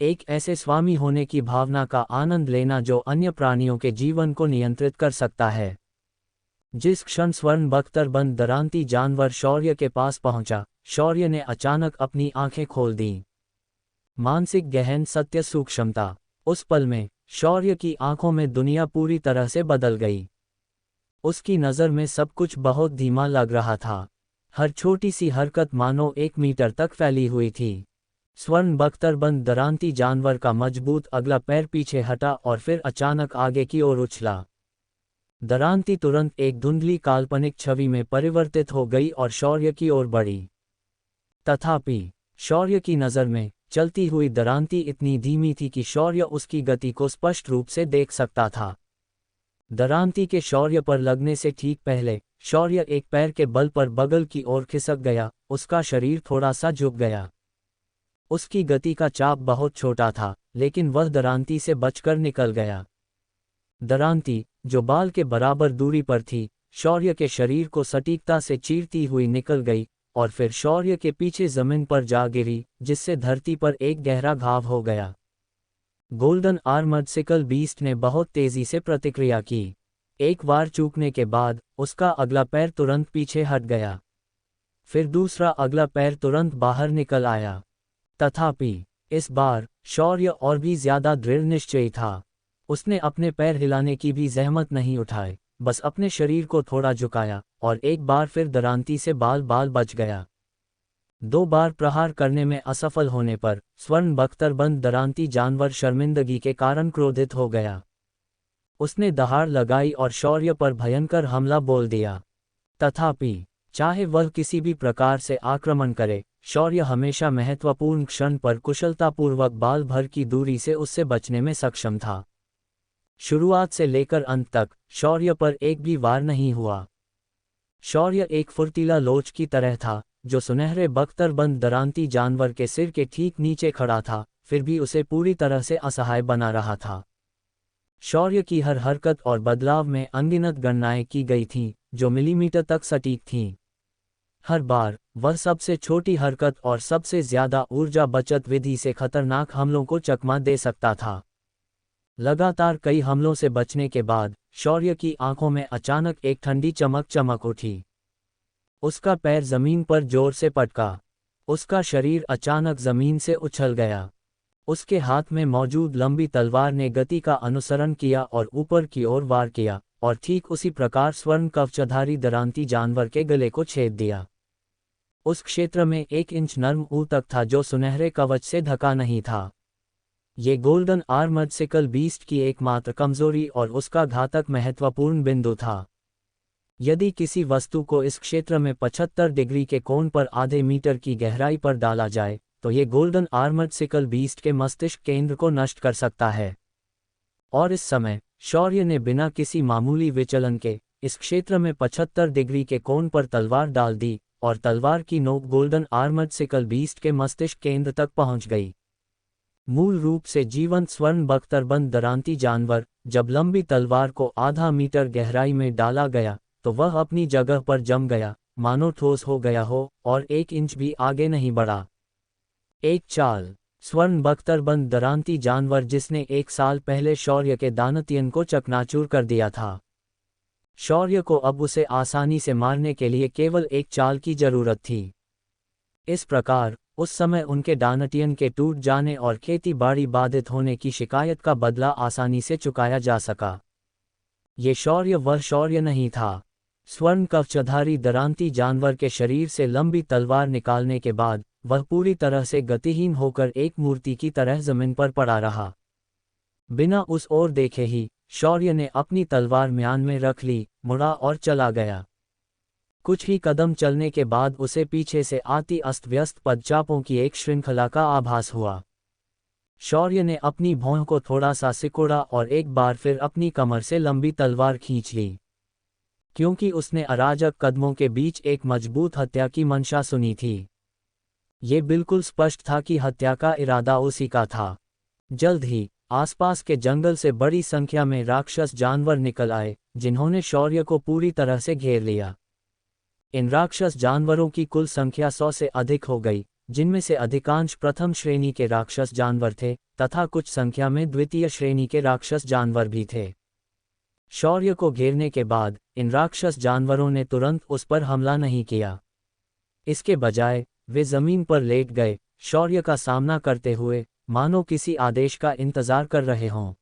एक ऐसे स्वामी होने की भावना का आनंद लेना जो अन्य प्राणियों के जीवन को नियंत्रित कर सकता है। जिस क्षण स्वर्ण बख्तरबंद दरांती जानवर शौर्य के पास पहुंचा, शौर्य ने अचानक अपनी आंखें खोल दीं। मानसिक गहन सत्य सूक्ष्मता। उस पल में शौर्य की आंखों में दुनिया पूरी तरह से बदल गई। उसकी नज़र में सब कुछ बहुत धीमा लग रहा था। हर छोटी सी हरकत मानो 1 मीटर तक फैली हुई थी। स्वर्ण बख्तरबंद दरांती जानवर का मजबूत अगला पैर पीछे हटा और फिर अचानक आगे की ओर उछला। दरांती तुरंत एक धुंधली काल्पनिक छवि में परिवर्तित हो गई और शौर्य की ओर बढ़ी। तथापि शौर्य की नज़र में चलती हुई दरांती इतनी धीमी थी कि शौर्य उसकी गति को स्पष्ट रूप से देख सकता था। दरांती के शौर्य पर लगने से ठीक पहले शौर्य एक पैर के बल पर बगल की ओर खिसक गया, उसका शरीर थोड़ा सा झुक गया। उसकी गति का चाप बहुत छोटा था, लेकिन वह दरांती से बचकर निकल गया। दरांती, जो बाल के बराबर दूरी पर थी, शौर्य के शरीर को सटीकता से चीरती हुई निकल गई और फिर शौर्य के पीछे जमीन पर जा गिरी, जिससे धरती पर एक गहरा घाव हो गया। गोल्डन आर्मर्ड सिकल बीस्ट ने बहुत तेजी से प्रतिक्रिया की। एक बार चूकने के बाद उसका अगला पैर तुरंत पीछे हट गया। फिर दूसरा अगला पैर तुरंत बाहर निकल आया। तथापि इस बार शौर्य और भी ज्यादा दृढ़ निश्चयी था। उसने अपने पैर हिलाने की भी जहमत नहीं उठाई, बस अपने शरीर को थोड़ा झुकाया और एक बार फिर दरांती से बाल बच गया। 2 बार प्रहार करने में असफल होने पर स्वर्ण बख्तरबंद दरांती जानवर शर्मिंदगी के कारण क्रोधित हो गया। उसने दहाड़ लगाई और शौर्य पर भयंकर हमला बोल दिया। तथापि चाहे वह किसी भी प्रकार से आक्रमण करे, शौर्य हमेशा महत्वपूर्ण क्षण पर कुशलतापूर्वक बाल भर की दूरी से उससे बचने में सक्षम था। शुरुआत से लेकर अंत तक शौर्य पर एक भी वार नहीं हुआ। शौर्य एक फुर्तीला लोच की तरह था, जो सुनहरे बख्तरबंद दरांती जानवर के सिर के ठीक नीचे खड़ा था, फिर भी उसे पूरी तरह से असहाय बना रहा था। शौर्य की हर हरकत और बदलाव में अनगिनत गणनाएं की गई थीं, जो मिलीमीटर तक सटीक थीं। हर बार वह सबसे छोटी हरकत और सबसे ज्यादा ऊर्जा बचत विधि से खतरनाक हमलों को चकमा दे सकता था। लगातार कई हमलों से बचने के बाद शौर्य की आंखों में अचानक एक ठंडी चमक उठी। उसका पैर जमीन पर जोर से पटका। उसका शरीर अचानक जमीन से उछल गया। उसके हाथ में मौजूद लंबी तलवार ने गति का अनुसरण किया और ऊपर की ओर वार किया, और ठीक उसी प्रकार स्वर्ण कवचधारी दरांती जानवर के गले को छेद दिया। उस क्षेत्र में 1 इंच नर्म ऊतक तक था जो सुनहरे कवच से ढका नहीं था। ये गोल्डन आर्मर्ड सिकल बीस्ट की एकमात्र कमजोरी और उसका घातक महत्वपूर्ण बिंदु था। यदि किसी वस्तु को इस क्षेत्र में 75 डिग्री के कोण पर आधे मीटर की गहराई पर डाला जाए, तो ये गोल्डन आर्मर्ड सिकल बीस्ट के मस्तिष्क केंद्र को नष्ट कर सकता है। और इस समय शौर्य ने बिना किसी मामूली विचलन के इस क्षेत्र में 75 डिग्री के कोण पर तलवार डाल दी और तलवार की नोक गोल्डन आर्मर्ड सिकल बीस्ट के मस्तिष्क केंद्र तक पहुंच गई। मूल रूप से जीवंत स्वर्ण बख्तरबंद दरांती जानवर, जब लंबी तलवार को आधा मीटर गहराई में डाला गया तो वह अपनी जगह पर जम गया, मानो ठोस हो गया हो और 1 इंच भी आगे नहीं बढ़ा। एक चाल। स्वर्ण बख्तरबंद दरांती जानवर जिसने 1 साल पहले शौर्य के दानतियन को चकनाचूर कर दिया था। शौर्य को अब उसे आसानी से मारने के लिए केवल एक चाल की जरूरत थी। इस प्रकार उस समय उनके दानतियन के टूट जाने और खेती बाड़ी बाधित होने की शिकायत का बदला आसानी से चुकाया जा सका। ये शौर्य वह शौर्य नहीं था। स्वर्ण कवचधारी दरांती जानवर के शरीर से लंबी तलवार निकालने के बाद वह पूरी तरह से गतिहीन होकर एक मूर्ति की तरह जमीन पर पड़ा रहा। बिना उस ओर देखे ही शौर्य ने अपनी तलवार म्यान में रख ली, मुड़ा और चला गया। कुछ ही कदम चलने के बाद उसे पीछे से आती अस्त व्यस्त पदचापों की एक श्रृंखला का आभास हुआ। शौर्य ने अपनी भौं को थोड़ा सा सिकोड़ा और एक बार फिर अपनी कमर से लंबी तलवार खींच ली, क्योंकि उसने अराजक कदमों के बीच एक मजबूत हत्या की मंशा सुनी थी। ये बिल्कुल स्पष्ट था कि हत्या का इरादा उसी का था। जल्द ही आसपास के जंगल से बड़ी संख्या में राक्षस जानवर निकल आए, जिन्होंने शौर्य को पूरी तरह से घेर लिया। इन राक्षस जानवरों की कुल संख्या 100 से अधिक हो गई, जिनमें से अधिकांश प्रथम श्रेणी के राक्षस जानवर थे तथा कुछ संख्या में द्वितीय श्रेणी के राक्षस जानवर भी थे। शौर्य को घेरने के बाद इन राक्षस जानवरों ने तुरंत उस पर हमला नहीं किया। इसके बजाय वे जमीन पर लेट गए, शौर्य का सामना करते हुए, मानो किसी आदेश का इंतजार कर रहे हों।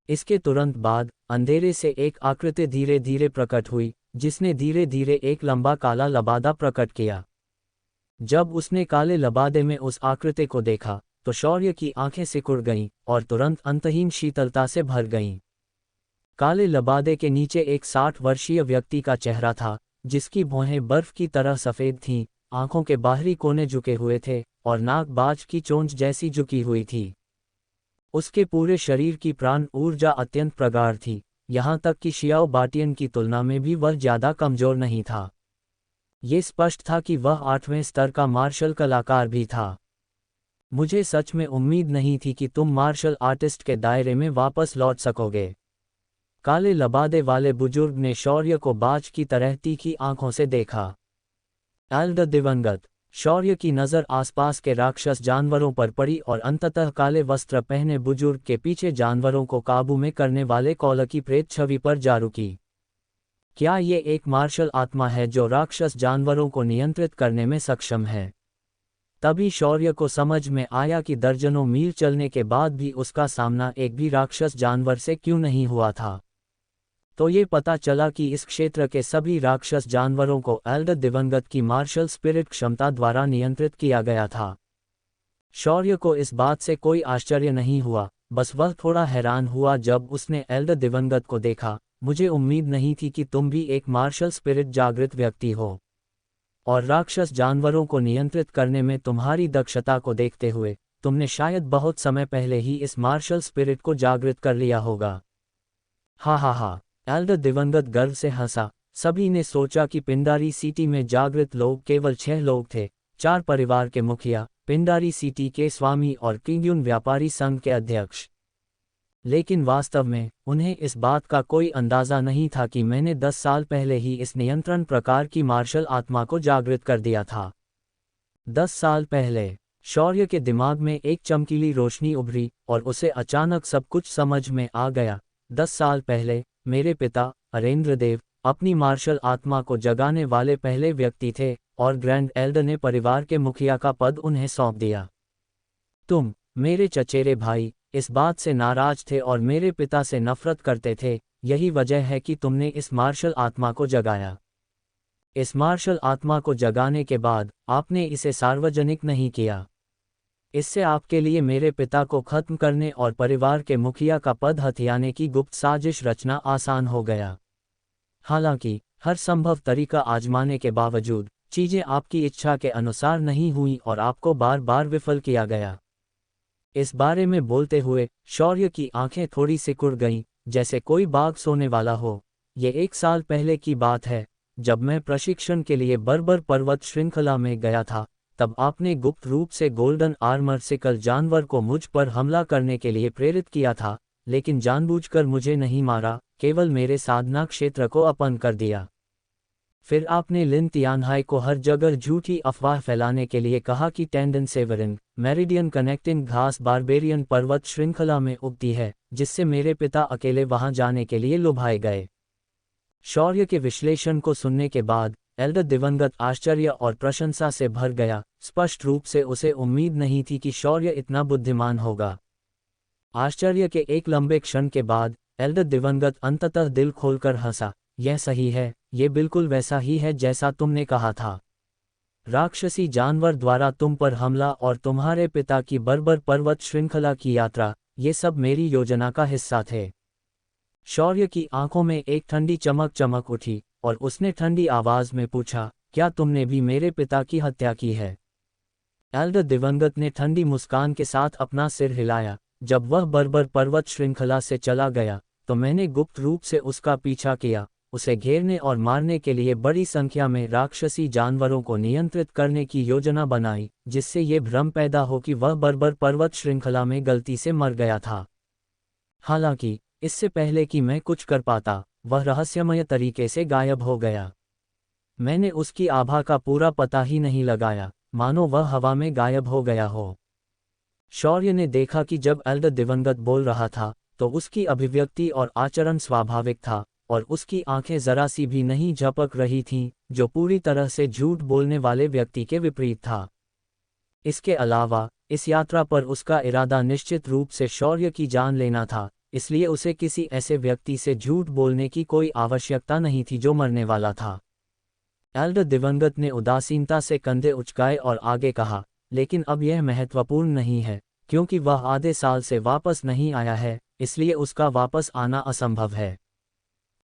इसके तुरंत बाद अंधेरे से एक आकृति धीरे धीरे प्रकट हुई, जिसने धीरे धीरे एक लंबा काला लबादा प्रकट किया। जब उसने काले लबादे में उस आकृति को देखा तो शौर्य की आंखें सिकुड़ गईं और तुरंत अंतहीन शीतलता से भर गईं। काले लबादे के नीचे एक 60 वर्षीय व्यक्ति का चेहरा था, जिसकी भौहें बर्फ की तरह सफ़ेद थीं, आंखों के बाहरी कोने झुके हुए थे और नाक बाज की चोंच जैसी झुकी हुई थी। उसके पूरे शरीर की प्राण ऊर्जा अत्यंत प्रगाढ़ थी, यहाँ तक कि शियाओ बाटियन की तुलना में भी वह ज़्यादा कमज़ोर नहीं था। ये स्पष्ट था कि वह 8वें स्तर का मार्शल कलाकार भी था। मुझे सच में उम्मीद नहीं थी कि तुम मार्शल आर्टिस्ट के दायरे में वापस लौट सकोगे। काले लबादे वाले बुजुर्ग ने शौर्य को बाज की तरह तीखी आंखों से देखा। एल्डर दिवंगत। शौर्य की नज़र आसपास के राक्षस जानवरों पर पड़ी और अंततः काले वस्त्र पहने बुजुर्ग के पीछे जानवरों को काबू में करने वाले कौल की प्रेत छवि पर जा रुकी। क्या ये एक मार्शल आत्मा है जो राक्षस जानवरों को नियंत्रित करने में सक्षम है? तभी शौर्य को समझ में आया कि दर्जनों मील चलने के बाद भी उसका सामना एक भी राक्षस जानवर से क्यों नहीं हुआ था। तो ये पता चला कि इस क्षेत्र के सभी राक्षस जानवरों को एल्डर दिवंगत की मार्शल स्पिरिट क्षमता द्वारा नियंत्रित किया गया था। शौर्य को इस बात से कोई आश्चर्य नहीं हुआ, बस वह थोड़ा हैरान हुआ जब उसने एल्डर दिवंगत को देखा। मुझे उम्मीद नहीं थी कि तुम भी एक मार्शल स्पिरिट जागृत व्यक्ति हो, और राक्षस जानवरों को नियंत्रित करने में तुम्हारी दक्षता को देखते हुए तुमने शायद बहुत समय पहले ही इस मार्शल स्पिरिट को जागृत कर लिया होगा। हा हा हा। एल्डर दिवंगत गर्व से हंसा। सभी ने सोचा कि पिंडारी सिटी में जागृत लोग केवल 6 लोग थे, 4 परिवार के मुखिया, पिंडारी सिटी के स्वामी और किंग्यून व्यापारी संघ के अध्यक्ष। लेकिन वास्तव में उन्हें इस बात का कोई अंदाज़ा नहीं था कि मैंने 10 साल पहले ही इस नियंत्रण प्रकार की मार्शल आत्मा को जागृत कर दिया था। 10 साल पहले शौर्य के दिमाग में एक चमकीली रोशनी उभरी और उसे अचानक सब कुछ समझ में आ गया। 10 साल पहले मेरे पिता अरेंद्रदेव अपनी मार्शल आत्मा को जगाने वाले पहले व्यक्ति थे और ग्रैंड एल्डर ने परिवार के मुखिया का पद उन्हें सौंप दिया। तुम, मेरे चचेरे भाई, इस बात से नाराज थे और मेरे पिता से नफरत करते थे। यही वजह है कि तुमने इस मार्शल आत्मा को जगाया। इस मार्शल आत्मा को जगाने के बाद आपने इसे सार्वजनिक नहीं किया। इससे आपके लिए मेरे पिता को खत्म करने और परिवार के मुखिया का पद हथियाने की गुप्त साजिश रचना आसान हो गया। हालांकि हर संभव तरीका आजमाने के बावजूद चीजें आपकी इच्छा के अनुसार नहीं हुईं और आपको बार बार विफल किया गया। इस बारे में बोलते हुए शौर्य की आंखें थोड़ी सिकुड़ गईं, जैसे कोई बाघ सोने वाला हो। ये 1 साल पहले की बात है, जब मैं प्रशिक्षण के लिए बर्बर पर्वत श्रृंखला में गया था। तब आपने गुप्त रूप से गोल्डन आर्मर सिकल जानवर को मुझ पर हमला करने के लिए प्रेरित किया था, लेकिन जानबूझकर मुझे नहीं मारा, केवल मेरे साधना क्षेत्र को अपन कर दिया। फिर आपने लिन तियानहाई को हर जगह झूठी अफवाह फैलाने के लिए कहा कि टेंडन सेवरिन मेरिडियन कनेक्टिंग घास बारबेरियन पर्वत श्रृंखला में उगती है, जिससे मेरे पिता अकेले वहां जाने के लिए लुभाए गए। शौर्य के विश्लेषण को सुनने के बाद एल्डर दिवंगत आश्चर्य और प्रशंसा से भर गया। स्पष्ट रूप से उसे उम्मीद नहीं थी कि शौर्य इतना बुद्धिमान होगा। आश्चर्य के एक लंबे क्षण के बाद एल्डर दिवंगत अंततः दिल खोलकर हंसा। यह सही है, ये बिल्कुल वैसा ही है जैसा तुमने कहा था। राक्षसी जानवर द्वारा तुम पर हमला और तुम्हारे पिता की बर्बर पर्वत श्रृंखला की यात्रा, ये सब मेरी योजना का हिस्सा थे। शौर्य की आंखों में एक ठंडी चमक चमक उठी और उसने ठंडी आवाज में पूछा, क्या तुमने भी मेरे पिता की हत्या की है? एल्डर दिवंगत ने ठंडी मुस्कान के साथ अपना सिर हिलाया। जब वह बर्बर पर्वत श्रृंखला से चला गया, तो मैंने गुप्त रूप से उसका पीछा किया, उसे घेरने और मारने के लिए बड़ी संख्या में राक्षसी जानवरों को नियंत्रित करने की योजना बनाई, जिससे ये भ्रम पैदा हो कि वह बर्बर पर्वत श्रृंखला में गलती से मर गया था। हालांकि इससे पहले कि मैं कुछ कर पाता, वह रहस्यमय तरीके से गायब हो गया। मैंने उसकी आभा का पूरा पता ही नहीं लगाया, मानो वह हवा में गायब हो गया हो। शौर्य ने देखा कि जब एल्डर दिवंगत बोल रहा था, तो उसकी अभिव्यक्ति और आचरण स्वाभाविक था, और उसकी आंखें जरा सी भी नहीं झपक रही थीं, जो पूरी तरह से झूठ बोलने वाले व्यक्ति के विपरीत था। इसके अलावा इस यात्रा पर उसका इरादा निश्चित रूप से शौर्य की जान लेना था, इसलिए उसे किसी ऐसे व्यक्ति से झूठ बोलने की कोई आवश्यकता नहीं थी जो मरने वाला था। एल्डर दिवंगत ने उदासीनता से कंधे उचकाए और आगे कहा, लेकिन अब यह महत्वपूर्ण नहीं है, क्योंकि वह आधे साल से वापस नहीं आया है, इसलिए उसका वापस आना असंभव है।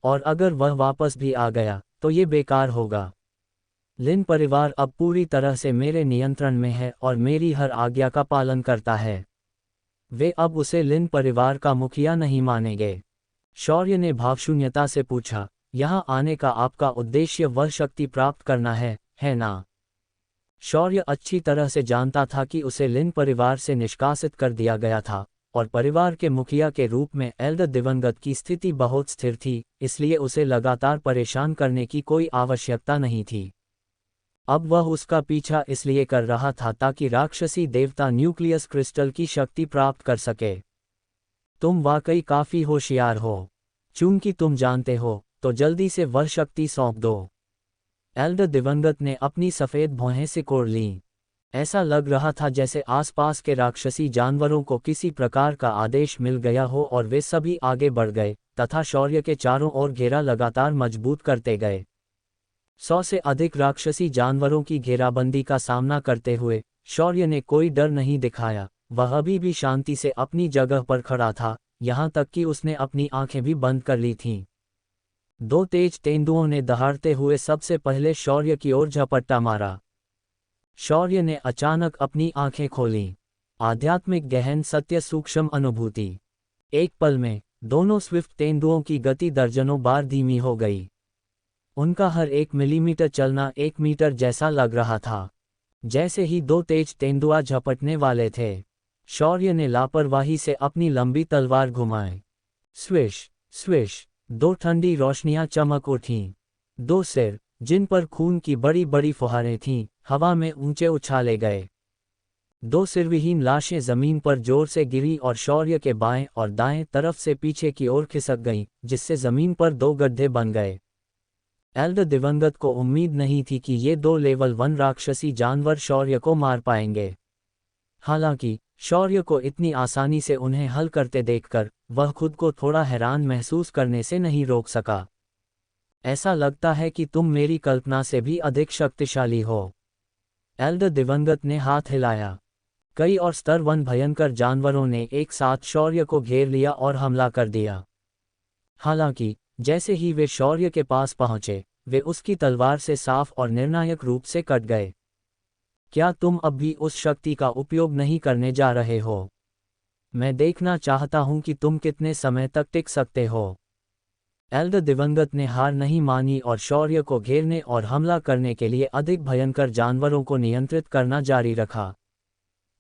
और अगर वह वापस भी आ गया, तो ये बेकार होगा। लिन परिवार अब पूरी तरह से मेरे नियंत्रण में है और मेरी हर आज्ञा का पालन करता है। वे अब उसे लिन परिवार का मुखिया नहीं मानेंगे। शौर्य ने भावशून्यता से पूछा, यहाँ आने का आपका उद्देश्य वह शक्ति प्राप्त करना है ना? शौर्य अच्छी तरह से जानता था कि उसे लिन परिवार से निष्कासित कर दिया गया था, और परिवार के मुखिया के रूप में एल्डर दिवंगत की स्थिति बहुत स्थिर थी, इसलिए उसे लगातार परेशान करने की कोई आवश्यकता नहीं थी। अब वह उसका पीछा इसलिए कर रहा था ताकि राक्षसी देवता न्यूक्लियस क्रिस्टल की शक्ति प्राप्त कर सके। तुम वाकई काफी होशियार हो। चूंकि तुम जानते हो, तो जल्दी से वह शक्ति सौंप दो। एल्डर दिवंगत ने अपनी सफ़ेद भौहें सिकोड़ लीं। ऐसा लग रहा था जैसे आसपास के राक्षसी जानवरों को किसी प्रकार का आदेश मिल गया हो और वे सभी आगे बढ़ गए, तथा शौर्य के चारों ओर घेरा लगातार मजबूत करते गए। 100 से अधिक राक्षसी जानवरों की घेराबंदी का सामना करते हुए शौर्य ने कोई डर नहीं दिखाया। वह अभी भी शांति से अपनी जगह पर खड़ा था, यहाँ तक कि उसने अपनी आंखें भी बंद कर ली थीं। 2 तेज तेंदुओं ने दहाड़ते हुए सबसे पहले शौर्य की ओर झपट्टा मारा। शौर्य ने अचानक अपनी आंखें खोलीं। आध्यात्मिक गहन सत्य सूक्ष्म अनुभूति। एक पल में दोनों स्विफ्ट तेंदुओं की गति दर्जनों बार धीमी हो गई। उनका हर 1 मिलीमीटर चलना 1 मीटर जैसा लग रहा था। जैसे ही 2 तेज तेंदुआ झपटने वाले थे, शौर्य ने लापरवाही से अपनी लंबी तलवार घुमाई। स्विश स्विश, 2 ठंडी रोशनियां चमक उठीं। 2 सिर, जिन पर खून की बड़ी बड़ी फुहारें थीं, हवा में ऊंचे उछाले गए। 2 सिरविहीन लाशें जमीन पर जोर से गिरी और शौर्य के बाएं और दाएं तरफ से पीछे की ओर खिसक गईं, जिससे जमीन पर 2 गड्ढे बन गए। एल्डर दिवंगत को उम्मीद नहीं थी कि ये 2 लेवल 1 राक्षसी जानवर शौर्य को मार पाएंगे। हालांकि शौर्य को इतनी आसानी से उन्हें हल करते देखकर वह खुद को थोड़ा हैरान महसूस करने से नहीं रोक सका। ऐसा लगता है कि तुम मेरी कल्पना से भी अधिक शक्तिशाली हो। एल्डर दिवंगत ने हाथ हिलाया। कई और स्तर 1 भयंकर जानवरों ने एक साथ शौर्य को घेर लिया और हमला कर दिया। हालांकि जैसे ही वे शौर्य के पास पहुंचे, वे उसकी तलवार से साफ और निर्णायक रूप से कट गए। क्या तुम अब भी उस शक्ति का उपयोग नहीं करने जा रहे हो? मैं देखना चाहता हूं कि तुम कितने समय तक टिक सकते हो। एल्डर दिवंगत ने हार नहीं मानी और शौर्य को घेरने और हमला करने के लिए अधिक भयंकर जानवरों को नियंत्रित करना जारी रखा।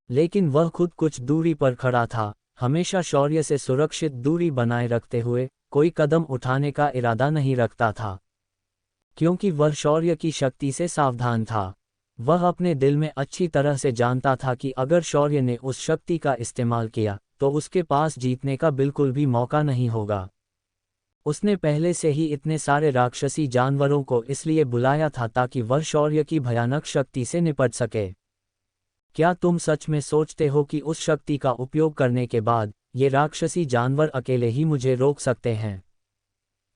लेकिन वह खुद कुछ दूरी पर खड़ा था, हमेशा शौर्य से सुरक्षित दूरी बनाए रखते हुए, कोई कदम उठाने का इरादा नहीं रखता था। क्योंकि वह शौर्य की शक्ति से सावधान था। वह अपने दिल में अच्छी तरह से जानता था कि अगर शौर्य ने उस शक्ति का इस्तेमाल किया, तो उसके पास जीतने का बिल्कुल भी मौका नहीं होगा। उसने पहले से ही इतने सारे राक्षसी जानवरों को इसलिए बुलाया था ताकि वह शौर्य की भयानक शक्ति से निपट सके। क्या तुम सच में सोचते हो कि उस शक्ति का उपयोग करने के बाद ये राक्षसी जानवर अकेले ही मुझे रोक सकते हैं?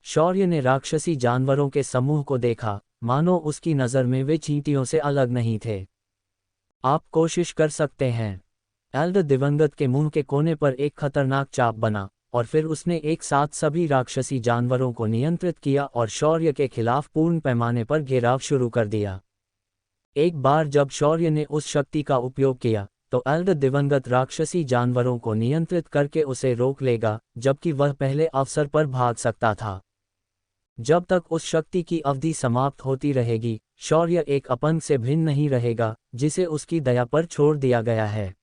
शौर्य ने राक्षसी जानवरों के समूह को देखा, मानो उसकी नज़र में वे चींटियों से अलग नहीं थे। आप कोशिश कर सकते हैं। एल्डर दिवंगत के मुंह के कोने पर एक खतरनाक चाप बना, और फिर उसने एक साथ सभी राक्षसी जानवरों को नियंत्रित किया और शौर्य के खिलाफ पूर्ण पैमाने पर घेराव शुरू कर दिया। एक बार जब शौर्य ने उस शक्ति का उपयोग किया, तो एल्डर दिवंगत राक्षसी जानवरों को नियंत्रित करके उसे रोक लेगा, जबकि वह पहले अवसर पर भाग सकता था। जब तक उस शक्ति की अवधि समाप्त होती रहेगी, शौर्य एक अपंग से भिन्न नहीं रहेगा, जिसे उसकी दया पर छोड़ दिया गया है।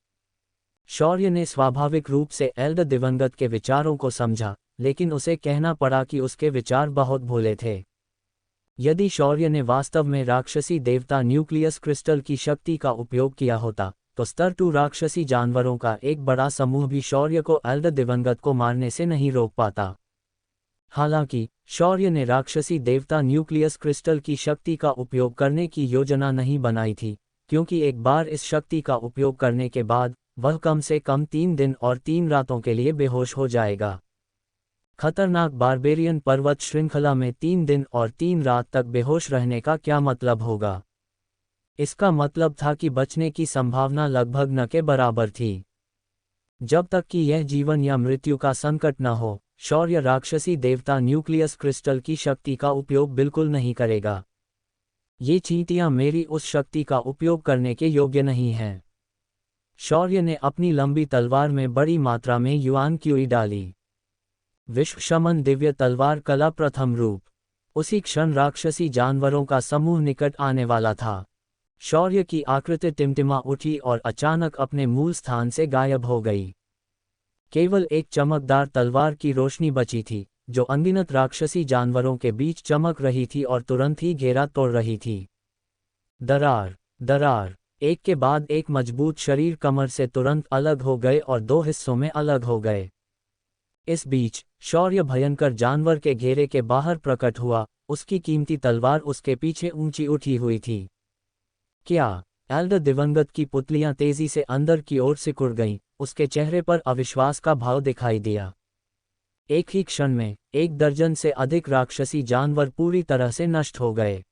शौर्य ने स्वाभाविक रूप से एल्डर दिवंगत के विचारों को समझा, लेकिन उसे कहना पड़ा कि उसके विचार बहुत भोले थे। यदि शौर्य ने वास्तव में राक्षसी देवता न्यूक्लियस क्रिस्टल की शक्ति का उपयोग किया होता, तो स्तर 2 राक्षसी जानवरों का एक बड़ा समूह भी शौर्य को एल्डर दिवंगत को मारने से नहीं रोक पाता। हालांकि शौर्य ने राक्षसी देवता न्यूक्लियस क्रिस्टल की शक्ति का उपयोग करने की योजना नहीं बनाई थी, क्योंकि एक बार इस शक्ति का उपयोग करने के बाद वह कम से कम 3 दिन और 3 रातों के लिए बेहोश हो जाएगा। खतरनाक बारबेरियन पर्वत श्रृंखला में 3 दिन और 3 रात तक बेहोश रहने का क्या मतलब होगा? इसका मतलब था कि बचने की संभावना लगभग न के बराबर थी। जब तक कि यह जीवन या मृत्यु का संकट न हो, शौर्य राक्षसी देवता न्यूक्लियस क्रिस्टल की शक्ति का उपयोग बिल्कुल नहीं करेगा। ये चींटियां मेरी उस शक्ति का उपयोग करने के योग्य नहीं हैं। शौर्य ने अपनी लंबी तलवार में बड़ी मात्रा में युआन क्यूई डाली। विश्व शमन दिव्य तलवार कला प्रथम रूप। उसी क्षण राक्षसी जानवरों का समूह निकट आने वाला था। शौर्य की आकृति टिमटिमा उठी और अचानक अपने मूल स्थान से गायब हो गई। केवल एक चमकदार तलवार की रोशनी बची थी, जो अनगिनत राक्षसी जानवरों के बीच चमक रही थी और तुरंत ही घेरा तोड़ रही थी। दरार दरार, एक के बाद एक मजबूत शरीर कमर से तुरंत अलग हो गए और 2 हिस्सों में अलग हो गए। इस बीच शौर्य भयंकर जानवर के घेरे के बाहर प्रकट हुआ, उसकी कीमती तलवार उसके पीछे ऊंची उठी हुई थी। क्या? एल्डर दिवंगत की पुतलियां तेजी से अंदर की ओर सिकुड़ गईं, उसके चेहरे पर अविश्वास का भाव दिखाई दिया। एक ही क्षण में 1 दर्जन से अधिक राक्षसी जानवर पूरी तरह से नष्ट हो गए।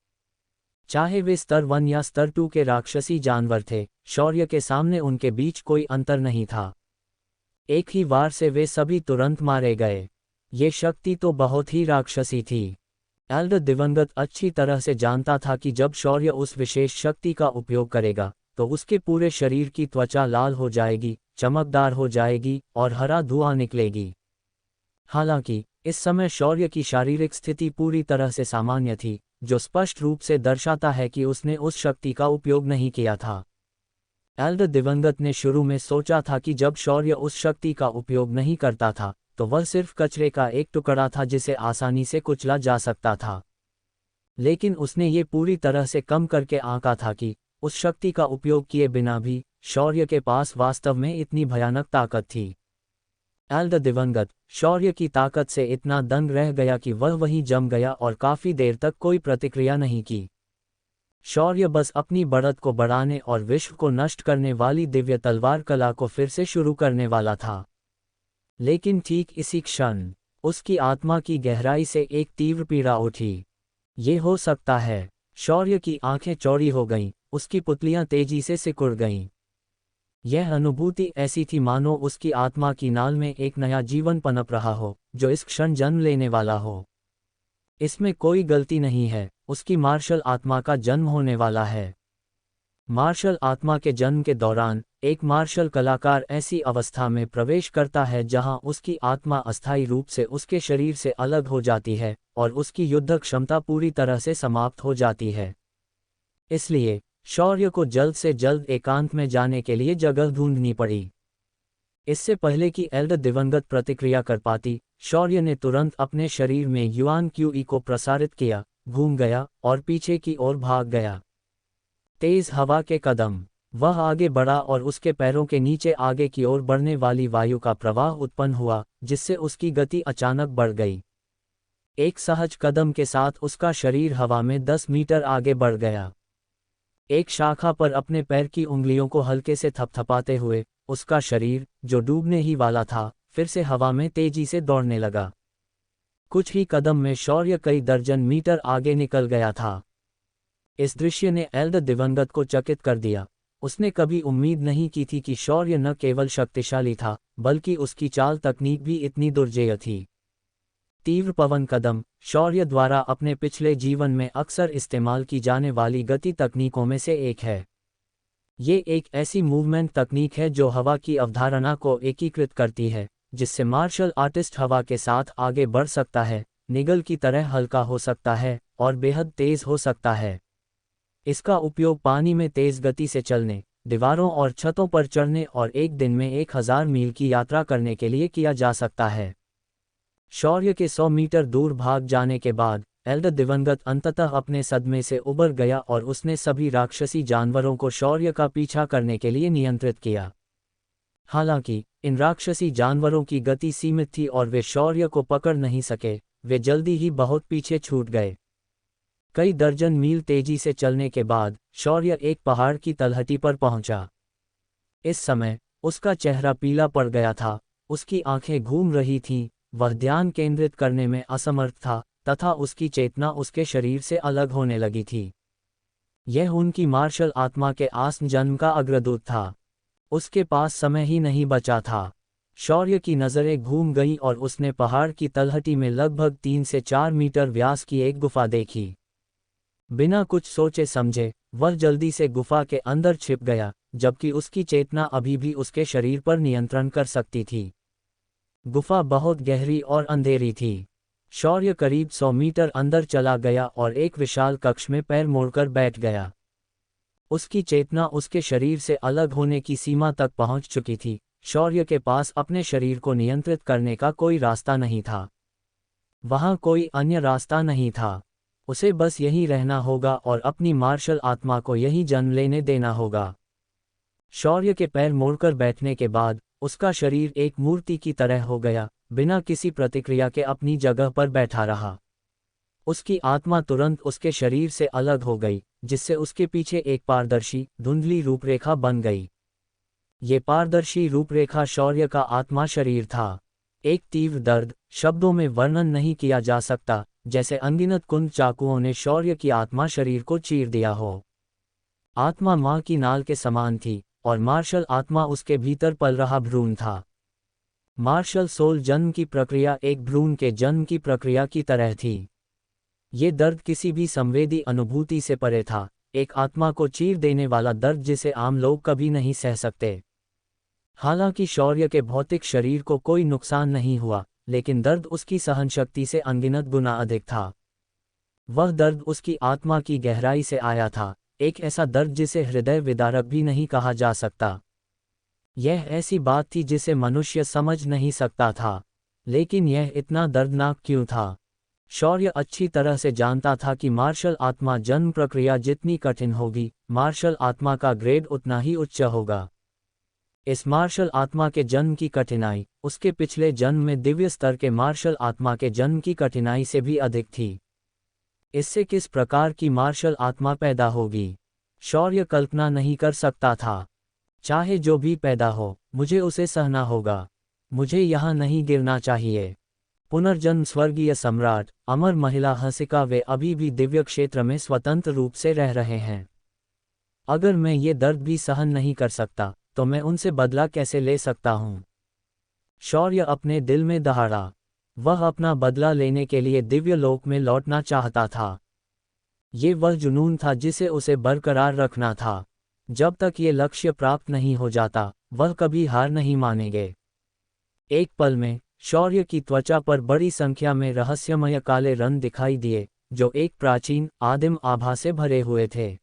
चाहे वे स्तर 1 या स्तर 2 के राक्षसी जानवर थे, शौर्य के सामने उनके बीच कोई अंतर नहीं था। एक ही वार से वे सभी तुरंत मारे गए। ये शक्ति तो बहुत ही राक्षसी थी। एल्डर दिवंगत अच्छी तरह से जानता था कि जब शौर्य उस विशेष शक्ति का उपयोग करेगा, तो उसके पूरे शरीर की त्वचा लाल हो जाएगी, चमकदार हो जाएगी और हरा धुआं निकलेगी। हालांकि इस समय शौर्य की शारीरिक स्थिति पूरी तरह से सामान्य थी, जो स्पष्ट रूप से दर्शाता है कि उसने उस शक्ति का उपयोग नहीं किया था। एल्डर दिवंगत ने शुरू में सोचा था कि जब शौर्य उस शक्ति का उपयोग नहीं करता था, तो वह सिर्फ कचरे का एक टुकड़ा था जिसे आसानी से कुचला जा सकता था। लेकिन उसने ये पूरी तरह से कम करके आंका था कि उस शक्ति का उपयोग किए बिना भी शौर्य के पास वास्तव में इतनी भयानक ताकत थी। एल्डर दिवंगत शौर्य की ताकत से इतना दंग रह गया कि वह वहीं जम गया और काफी देर तक कोई प्रतिक्रिया नहीं की। शौर्य बस अपनी बढ़त को बढ़ाने और विश्व को नष्ट करने वाली दिव्य तलवार कला को फिर से शुरू करने वाला था। लेकिन ठीक इसी क्षण उसकी आत्मा की गहराई से एक तीव्र पीड़ा उठी। ये हो सकता है। शौर्य की आंखें चौड़ी हो गईं, उसकी पुतलियां तेजी से सिकुड़ गईं। यह अनुभूति ऐसी थी मानो उसकी आत्मा की नाल में एक नया जीवन पनप रहा हो, जो इस क्षण जन्म लेने वाला हो। इसमें कोई गलती नहीं है, उसकी मार्शल आत्मा का जन्म होने वाला है। मार्शल आत्मा के जन्म के दौरान एक मार्शल कलाकार ऐसी अवस्था में प्रवेश करता है जहां उसकी आत्मा अस्थायी रूप से उसके शरीर से अलग हो जाती है और उसकी युद्ध क्षमता पूरी तरह से समाप्त हो जाती है। इसलिए शौर्य को जल्द से जल्द एकांत में जाने के लिए जगह ढूंढनी पड़ी। इससे पहले कि एल्डर दिवंगत प्रतिक्रिया कर पाती, शौर्य ने तुरंत अपने शरीर में युआन क्यूई को प्रसारित किया, घूम गया और पीछे की ओर भाग गया। तेज हवा के कदम। वह आगे बढ़ा और उसके पैरों के नीचे आगे की ओर बढ़ने वाली वायु का प्रवाह उत्पन्न हुआ, जिससे उसकी गति अचानक बढ़ गई। एक सहज कदम के साथ उसका शरीर हवा में 10 मीटर आगे बढ़ गया। एक शाखा पर अपने पैर की उंगलियों को हल्के से थपथपाते हुए उसका शरीर, जो डूबने ही वाला था, फिर से हवा में तेजी से दौड़ने लगा। कुछ ही कदम में शौर्य कई दर्जन मीटर आगे निकल गया था। इस दृश्य ने एल्डर दिवंगत को चकित कर दिया। उसने कभी उम्मीद नहीं की थी कि शौर्य न केवल शक्तिशाली था, बल्कि उसकी चाल तकनीक भी इतनी दुर्जेय थी। तीव्र पवन कदम शौर्य द्वारा अपने पिछले जीवन में अक्सर इस्तेमाल की जाने वाली गति तकनीकों में से एक है। ये एक ऐसी मूवमेंट तकनीक है जो हवा की अवधारणा को एकीकृत करती है, जिससे मार्शल आर्टिस्ट हवा के साथ आगे बढ़ सकता है, निगल की तरह हल्का हो सकता है और बेहद तेज हो सकता है। इसका उपयोग पानी में तेज गति से चलने, दीवारों और छतों पर चढ़ने और एक दिन में 1000 मील की यात्रा करने के लिए किया जा सकता है। शौर्य के 100 मीटर दूर भाग जाने के बाद एल्डर दिवंगत अंततः अपने सदमे से उबर गया और उसने सभी राक्षसी जानवरों को शौर्य का पीछा करने के लिए नियंत्रित किया। हालांकि इन राक्षसी जानवरों की गति सीमित थी और वे शौर्य को पकड़ नहीं सके, वे जल्दी ही बहुत पीछे छूट गए। कई दर्जन मील तेजी से चलने के बाद शौर्य एक पहाड़ की तलहटी पर पहुंचा। इस समय उसका चेहरा पीला पड़ गया था, उसकी आंखें घूम रही थीं, वह ध्यान केंद्रित करने में असमर्थ था तथा उसकी चेतना उसके शरीर से अलग होने लगी थी। यह उनकी मार्शल आत्मा के आस्म जन्म का अग्रदूत था। उसके पास समय ही नहीं बचा था। शौर्य की नज़रें घूम गईं और उसने पहाड़ की तलहटी में लगभग 3 से 4 मीटर व्यास की एक गुफा देखी। बिना कुछ सोचे समझे वह जल्दी से गुफा के अंदर छिप गया, जबकि उसकी चेतना अभी भी उसके शरीर पर नियंत्रण कर सकती थी। गुफा बहुत गहरी और अंधेरी थी। शौर्य करीब 100 मीटर अंदर चला गया और एक विशाल कक्ष में पैर मोड़कर बैठ गया। उसकी चेतना उसके शरीर से अलग होने की सीमा तक पहुंच चुकी थी। शौर्य के पास अपने शरीर को नियंत्रित करने का कोई रास्ता नहीं था। वहां कोई अन्य रास्ता नहीं था। उसे बस यहीं रहना होगा और अपनी मार्शल आत्मा को यहीं जन्म लेने देना होगा। शौर्य के पैर मोड़कर बैठने के बाद उसका शरीर एक मूर्ति की तरह हो गया, बिना किसी प्रतिक्रिया के अपनी जगह पर बैठा रहा। उसकी आत्मा तुरंत उसके शरीर से अलग हो गई, जिससे उसके पीछे एक पारदर्शी, धुंधली रूपरेखा बन गई। ये पारदर्शी रूपरेखा शौर्य का आत्मा शरीर था। एक तीव्र दर्द, शब्दों में वर्णन नहीं किया जा सकता, जैसे अनगिनत कुंद चाकुओं ने शौर्य की आत्मा शरीर को चीर दिया हो। आत्मा माँ की नाल के समान थी और मार्शल आत्मा उसके भीतर पल रहा भ्रूण था। मार्शल सोल जन्म की प्रक्रिया एक भ्रूण के जन्म की प्रक्रिया की तरह थी। ये दर्द किसी भी संवेदी अनुभूति से परे था, एक आत्मा को चीर देने वाला दर्द जिसे आम लोग कभी नहीं सह सकते। हालांकि शौर्य के भौतिक शरीर को कोई नुकसान नहीं हुआ, लेकिन दर्द उसकी सहनशक्ति से अनगिनत गुना अधिक था। वह दर्द उसकी आत्मा की गहराई से आया था, एक ऐसा दर्द जिसे हृदय विदारक भी नहीं कहा जा सकता। यह ऐसी बात थी जिसे मनुष्य समझ नहीं सकता था। लेकिन यह इतना दर्दनाक क्यों था? शौर्य अच्छी तरह से जानता था कि मार्शल आत्मा जन्म प्रक्रिया जितनी कठिन होगी, मार्शल आत्मा का ग्रेड उतना ही उच्च होगा। इस मार्शल आत्मा के जन्म की कठिनाई उसके पिछले जन्म में दिव्य स्तर के मार्शल आत्मा के जन्म की कठिनाई से भी अधिक थी। इससे किस प्रकार की मार्शल आत्मा पैदा होगी, शौर्य कल्पना नहीं कर सकता था। चाहे जो भी पैदा हो, मुझे उसे सहना होगा। मुझे यहाँ नहीं गिरना चाहिए। पुनर्जन्म स्वर्गीय सम्राट, अमर महिला हंसिका वे अभी भी दिव्य क्षेत्र में स्वतंत्र रूप से रह रहे हैं। अगर मैं ये दर्द भी सहन नहीं कर सकता, तो मैं उनसे बदला कैसे ले सकता हूँ? शौर्य अपने दिल में दहाड़ा। वह अपना बदला लेने के लिए दिव्य लोक में लौटना चाहता था। ये वह जुनून था जिसे उसे बरकरार रखना था। जब तक ये लक्ष्य प्राप्त नहीं हो जाता, वह कभी हार नहीं मानेंगे। एक पल में शौर्य की त्वचा पर बड़ी संख्या में रहस्यमय काले रंग दिखाई दिए, जो एक प्राचीन आदिम आभा से भरे हुए थे।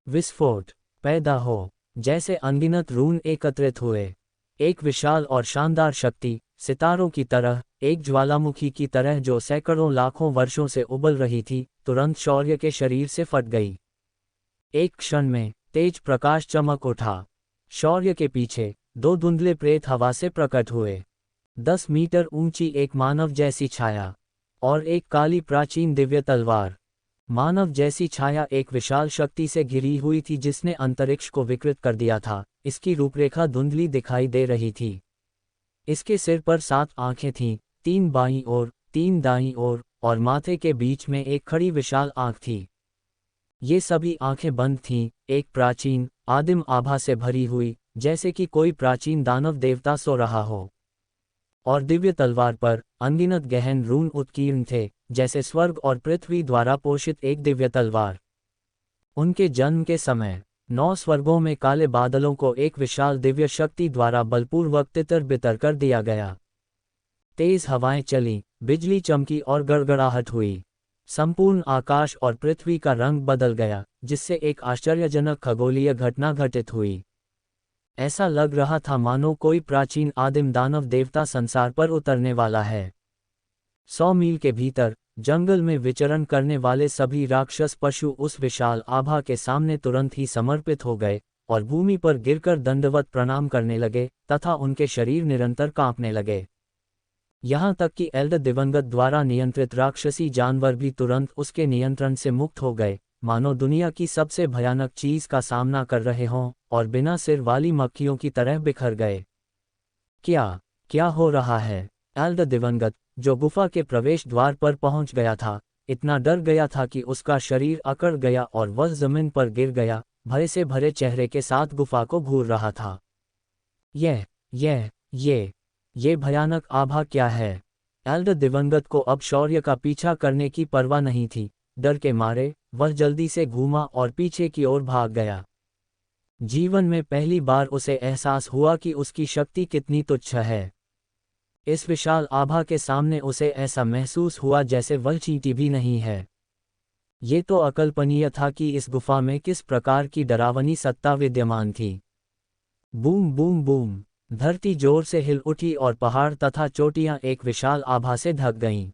विस्फोट पैदा हो, जैसे अनगिनत रून एकत्रित हुए। एक विशाल और शानदार शक्ति, सितारों की तरह, एक ज्वालामुखी की तरह जो सैकड़ों लाखों वर्षों से उबल रही थी, तुरंत शौर्य के शरीर से फट गई। एक क्षण में तेज प्रकाश चमक उठा। शौर्य के पीछे दो धुंधले प्रेत हवा से प्रकट हुए। 10 मीटर ऊंची एक मानव जैसी छाया और एक काली प्राचीन दिव्य तलवार। मानव जैसी छाया एक विशाल शक्ति से घिरी हुई थी जिसने अंतरिक्ष को विकृत कर दिया था। इसकी रूपरेखा धुंधली दिखाई दे रही थी। इसके सिर पर 7 आंखें थीं, 3 बाईं ओर, 3 दाईं ओर, और माथे के बीच में एक खड़ी विशाल आंख थी। ये सभी आंखें बंद थीं, एक प्राचीन आदिम आभा से भरी हुई, जैसे कि कोई प्राचीन दानव देवता सो रहा हो। और दिव्य तलवार पर अनगिनत गहन रून उत्कीर्ण थे, जैसे स्वर्ग और पृथ्वी द्वारा पोषित एक दिव्य तलवार। उनके जन्म के समय 9 स्वर्गों में काले बादलों को एक विशाल दिव्य शक्ति द्वारा बलपूर्वक तितर बितर कर दिया गया। तेज हवाएं चलीं, बिजली चमकी और गड़गड़ाहट हुई। संपूर्ण आकाश और पृथ्वी का रंग बदल गया, जिससे एक आश्चर्यजनक खगोलीय घटना घटित हुई। ऐसा लग रहा था मानो कोई प्राचीन आदिम दानव देवता संसार पर उतरने वाला है। 100 मील के भीतर जंगल में विचरण करने वाले सभी राक्षस पशु उस विशाल आभा के सामने तुरंत ही समर्पित हो गए और भूमि पर गिरकर दंडवत प्रणाम करने लगे तथा उनके शरीर निरंतर कांपने लगे। यहाँ तक कि एल्ड दिवंगत द्वारा नियंत्रित राक्षसी जानवर भी तुरंत उसके नियंत्रण से मुक्त हो गए, मानो दुनिया की सबसे भयानक चीज का सामना कर रहे हों और बिना सिर वाली मक्खियों की तरह बिखर गए। क्या हो रहा है? एल्ड दिवंगत, जो गुफा के प्रवेश द्वार पर पहुंच गया था, इतना डर गया था कि उसका शरीर अकड़ गया और वह जमीन पर गिर गया, भय से भरे चेहरे के साथ गुफा को घूर रहा था। ये भयानक आभा क्या है? एल्ड दिवंगत को अब शौर्य का पीछा करने की परवाह नहीं थी। डर के मारे वह जल्दी से घूमा और पीछे की ओर भाग गया। जीवन में पहली बार उसे एहसास हुआ कि उसकी शक्ति कितनी तुच्छ है। इस विशाल आभा के सामने उसे ऐसा महसूस हुआ जैसे वह चींटी भी नहीं है। ये तो अकल्पनीय था कि इस गुफा में किस प्रकार की डरावनी सत्ता विद्यमान थी। बूम बूम बूम, धरती जोर से हिल उठी और पहाड़ तथा चोटियां एक विशाल आभा से ढक गईं।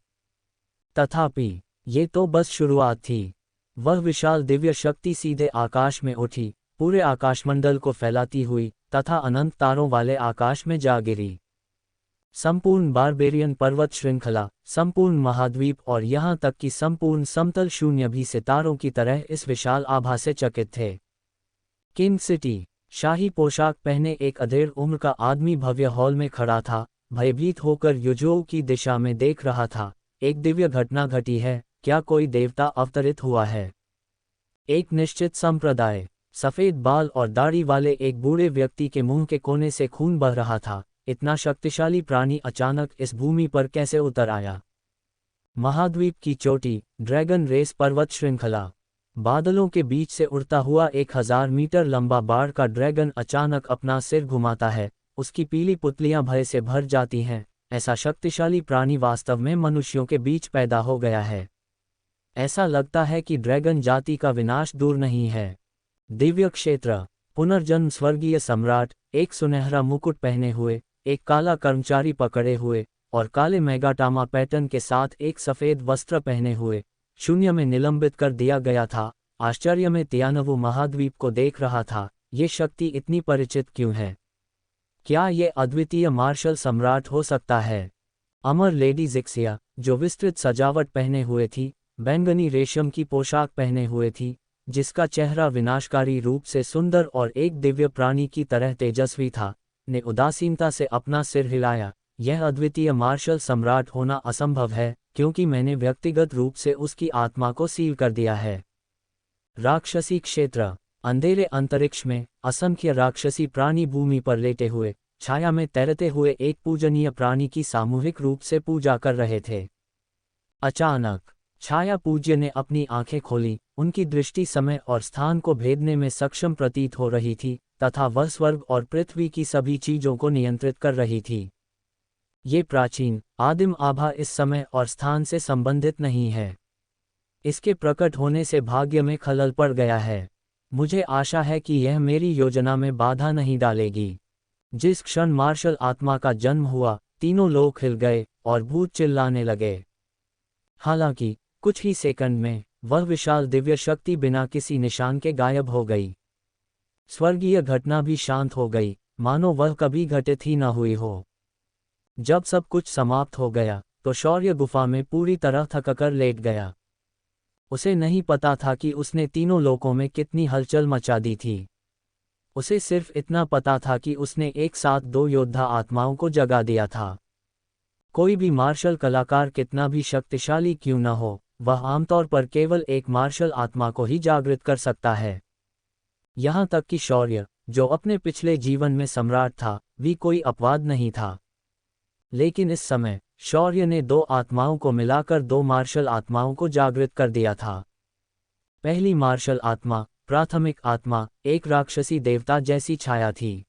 तथापि ये तो बस शुरुआत थी। वह विशाल दिव्य शक्ति सीधे आकाश में उठी, पूरे आकाशमंडल को फैलाती हुई तथा अनंत तारों वाले आकाश में जा गिरी। संपूर्ण बारबेरियन पर्वत श्रृंखला, संपूर्ण महाद्वीप और यहाँ तक कि संपूर्ण समतल शून्य भी सितारों की तरह इस विशाल आभा से चकित थे। किंग सिटी, शाही पोशाक पहने एक अधेड़ उम्र का आदमी भव्य हॉल में खड़ा था, भयभीत होकर युजोऊ की दिशा में देख रहा था। एक दिव्य घटना घटी है, क्या कोई देवता अवतरित हुआ है? एक निश्चित संप्रदाय, सफेद बाल और दाढ़ी वाले एक बूढ़े व्यक्ति के मुंह के कोने से खून बह रहा था। इतना शक्तिशाली प्राणी अचानक इस भूमि पर कैसे उतर आया? महाद्वीप की चोटी, ड्रैगन रेस पर्वत श्रृंखला, बादलों के बीच से उड़ता हुआ 1000 मीटर लंबा बाढ़ का ड्रैगन अचानक अपना सिर घुमाता है, उसकी पीली पुतलियां भय से भर जाती हैं। ऐसा शक्तिशाली प्राणी वास्तव में मनुष्यों के बीच पैदा हो गया है। ऐसा लगता है कि ड्रैगन जाति का विनाश दूर नहीं है। दिव्य क्षेत्र, पुनर्जन्म स्वर्गीय सम्राट, एक सुनहरा मुकुट पहने हुए, एक काला कर्मचारी पकड़े हुए और काले मेगाटामा पैटर्न के साथ एक सफेद वस्त्र पहने हुए, शून्य में निलंबित कर दिया गया था। आश्चर्य में तियानवु महाद्वीप को देख रहा था। ये शक्ति इतनी परिचित क्यों है? क्या ये अद्वितीय मार्शल सम्राट हो सकता है? अमर लेडी जिक्सिया, जो विस्तृत सजावट पहने हुए थी, बैंगनी रेशम की पोशाक पहने हुए थी, जिसका चेहरा विनाशकारी रूप से सुंदर और एक दिव्य प्राणी की तरह तेजस्वी था, ने उदासीनता से अपना सिर हिलाया। यह अद्वितीय मार्शल सम्राट होना असंभव है, क्योंकि मैंने व्यक्तिगत रूप से उसकी आत्मा को सील कर दिया है। राक्षसी क्षेत्र, अंधेरे अंतरिक्ष में असंख्य राक्षसी प्राणी भूमि पर लेटे हुए, छाया में तैरते हुए एक पूजनीय प्राणी की सामूहिक रूप से पूजा कर रहे थे। अचानक छाया पूज्य ने अपनी आंखें खोली, उनकी दृष्टि समय और स्थान को भेदने में सक्षम प्रतीत हो रही थी, तथा वह स्वर्ग और पृथ्वी की सभी चीजों को नियंत्रित कर रही थी। ये प्राचीन, आदिम आभा इस समय और स्थान से संबंधित नहीं है। इसके प्रकट होने से भाग्य में खलल पड़ गया है। मुझे आशा है कि यह मेरी योजना में बाधा नहीं डालेगी। जिस क्षण मार्शल आत्मा का जन्म हुआ, तीनों लोग हिल गए और भूत चिल्लाने लगे। हालांकि कुछ ही सेकंड में वह विशाल दिव्य शक्ति बिना किसी निशान के गायब हो गई। स्वर्गीय घटना भी शांत हो गई, मानो वह कभी घटित ही न हुई हो। जब सब कुछ समाप्त हो गया तो शौर्य गुफा में पूरी तरह थककर लेट गया। उसे नहीं पता था कि उसने तीनों लोकों में कितनी हलचल मचा दी थी। उसे सिर्फ इतना पता था कि उसने एक साथ 2 योद्धा आत्माओं को जगा दिया था। कोई भी मार्शल कलाकार कितना भी शक्तिशाली क्यों न हो, वह आमतौर पर केवल एक मार्शल आत्मा को ही जागृत कर सकता है। यहाँ तक कि शौर्य, जो अपने पिछले जीवन में सम्राट था, भी कोई अपवाद नहीं था। लेकिन इस समय शौर्य ने 2 आत्माओं को मिलाकर 2 मार्शल आत्माओं को जागृत कर दिया था। पहली मार्शल आत्मा, प्राथमिक आत्मा, एक राक्षसी देवता जैसी छाया थी।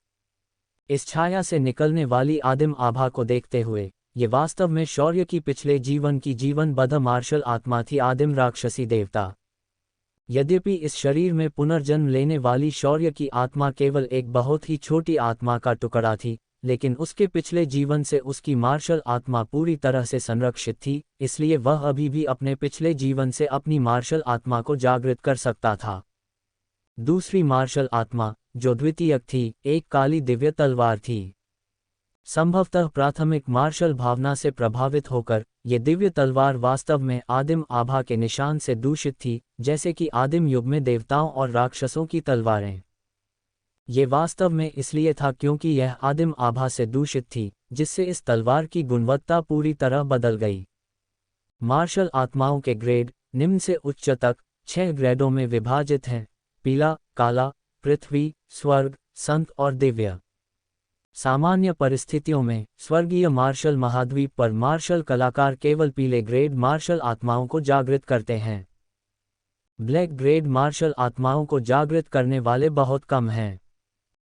इस छाया से निकलने वाली आदिम आभा को देखते हुए ये वास्तव में शौर्य की पिछले जीवन की जीवनबद्ध मार्शल आत्मा थी, आदिम राक्षसी देवता। यद्यपि इस शरीर में पुनर्जन्म लेने वाली शौर्य की आत्मा केवल एक बहुत ही छोटी आत्मा का टुकड़ा थी, लेकिन उसके पिछले जीवन से उसकी मार्शल आत्मा पूरी तरह से संरक्षित थी, इसलिए वह अभी भी अपने पिछले जीवन से अपनी मार्शल आत्मा को जागृत कर सकता था। दूसरी मार्शल आत्मा, जो द्वितीयक थी, एक काली दिव्य तलवार थी। संभवतः प्राथमिक मार्शल भावना से प्रभावित होकर ये दिव्य तलवार वास्तव में आदिम आभा के निशान से दूषित थी, जैसे कि आदिम युग में देवताओं और राक्षसों की तलवारें। ये वास्तव में इसलिए था क्योंकि यह आदिम आभा से दूषित थी, जिससे इस तलवार की गुणवत्ता पूरी तरह बदल गई। मार्शल आत्माओं के ग्रेड निम्न से उच्च तक 6 ग्रेडों में विभाजित हैं: पीला, काला, पृथ्वी, स्वर्ग, संत और दिव्य। सामान्य परिस्थितियों में स्वर्गीय मार्शल महाद्वीप पर मार्शल कलाकार केवल पीले ग्रेड मार्शल आत्माओं को जागृत करते हैं। ब्लैक ग्रेड मार्शल आत्माओं को जागृत करने वाले बहुत कम हैं,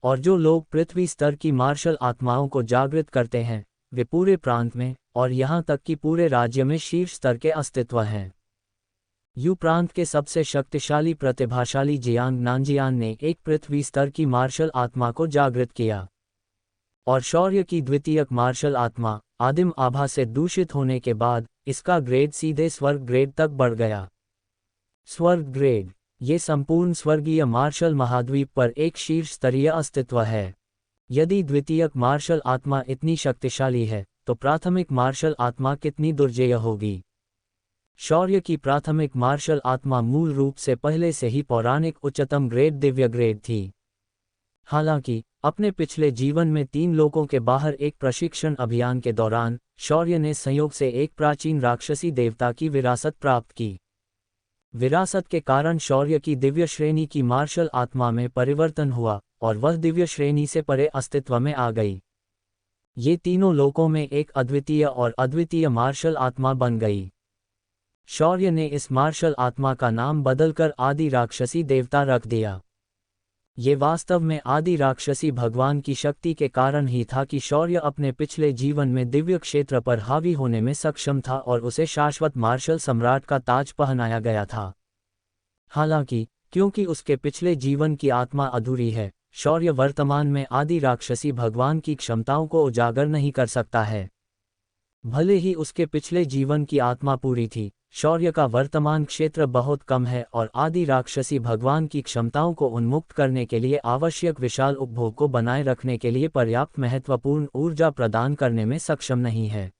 और जो लोग पृथ्वी स्तर की मार्शल आत्माओं को जागृत करते हैं, वे पूरे प्रांत में और यहाँ तक कि पूरे राज्य में शीर्ष स्तर के अस्तित्व हैं। यू प्रांत के सबसे शक्तिशाली प्रतिभाशाली जियांग नानजियान ने एक पृथ्वी स्तर की मार्शल आत्मा को जागृत किया, और शौर्य की द्वितीयक मार्शल आत्मा आदिम आभा से दूषित होने के बाद इसका ग्रेड सीधे स्वर्ग ग्रेड तक बढ़ गया। स्वर्ग ग्रेड, ये संपूर्ण स्वर्गीय मार्शल महाद्वीप पर एक शीर्ष स्तरीय अस्तित्व है। यदि द्वितीयक मार्शल आत्मा इतनी शक्तिशाली है, तो प्राथमिक मार्शल आत्मा कितनी दुर्जेय होगी। शौर्य की प्राथमिक मार्शल आत्मा मूल रूप से पहले से ही पौराणिक उच्चतम ग्रेड दिव्य ग्रेड थी। हालांकि अपने पिछले जीवन में 3 लोकों के बाहर एक प्रशिक्षण अभियान के दौरान शौर्य ने संयोग से एक प्राचीन राक्षसी देवता की विरासत प्राप्त की। विरासत के कारण शौर्य की दिव्य श्रेणी की मार्शल आत्मा में परिवर्तन हुआ और वह दिव्य श्रेणी से परे अस्तित्व में आ गई। ये तीनों लोकों में एक अद्वितीय और अद्वितीय मार्शल आत्मा बन गई। शौर्य ने इस मार्शल आत्मा का नाम बदलकर आदि राक्षसी देवता रख दिया। ये वास्तव में आदि राक्षसी भगवान की शक्ति के कारण ही था कि शौर्य अपने पिछले जीवन में दिव्य क्षेत्र पर हावी होने में सक्षम था और उसे शाश्वत मार्शल सम्राट का ताज पहनाया गया था। हालांकि क्योंकि उसके पिछले जीवन की आत्मा अधूरी है, शौर्य वर्तमान में आदि राक्षसी भगवान की क्षमताओं को उजागर नहीं कर सकता है। भले ही उसके पिछले जीवन की आत्मा पूरी थी, शौर्य का वर्तमान क्षेत्र बहुत कम है और आदि राक्षसी भगवान की क्षमताओं को उन्मुक्त करने के लिए आवश्यक विशाल उपभोग को बनाए रखने के लिए पर्याप्त महत्वपूर्ण ऊर्जा प्रदान करने में सक्षम नहीं है।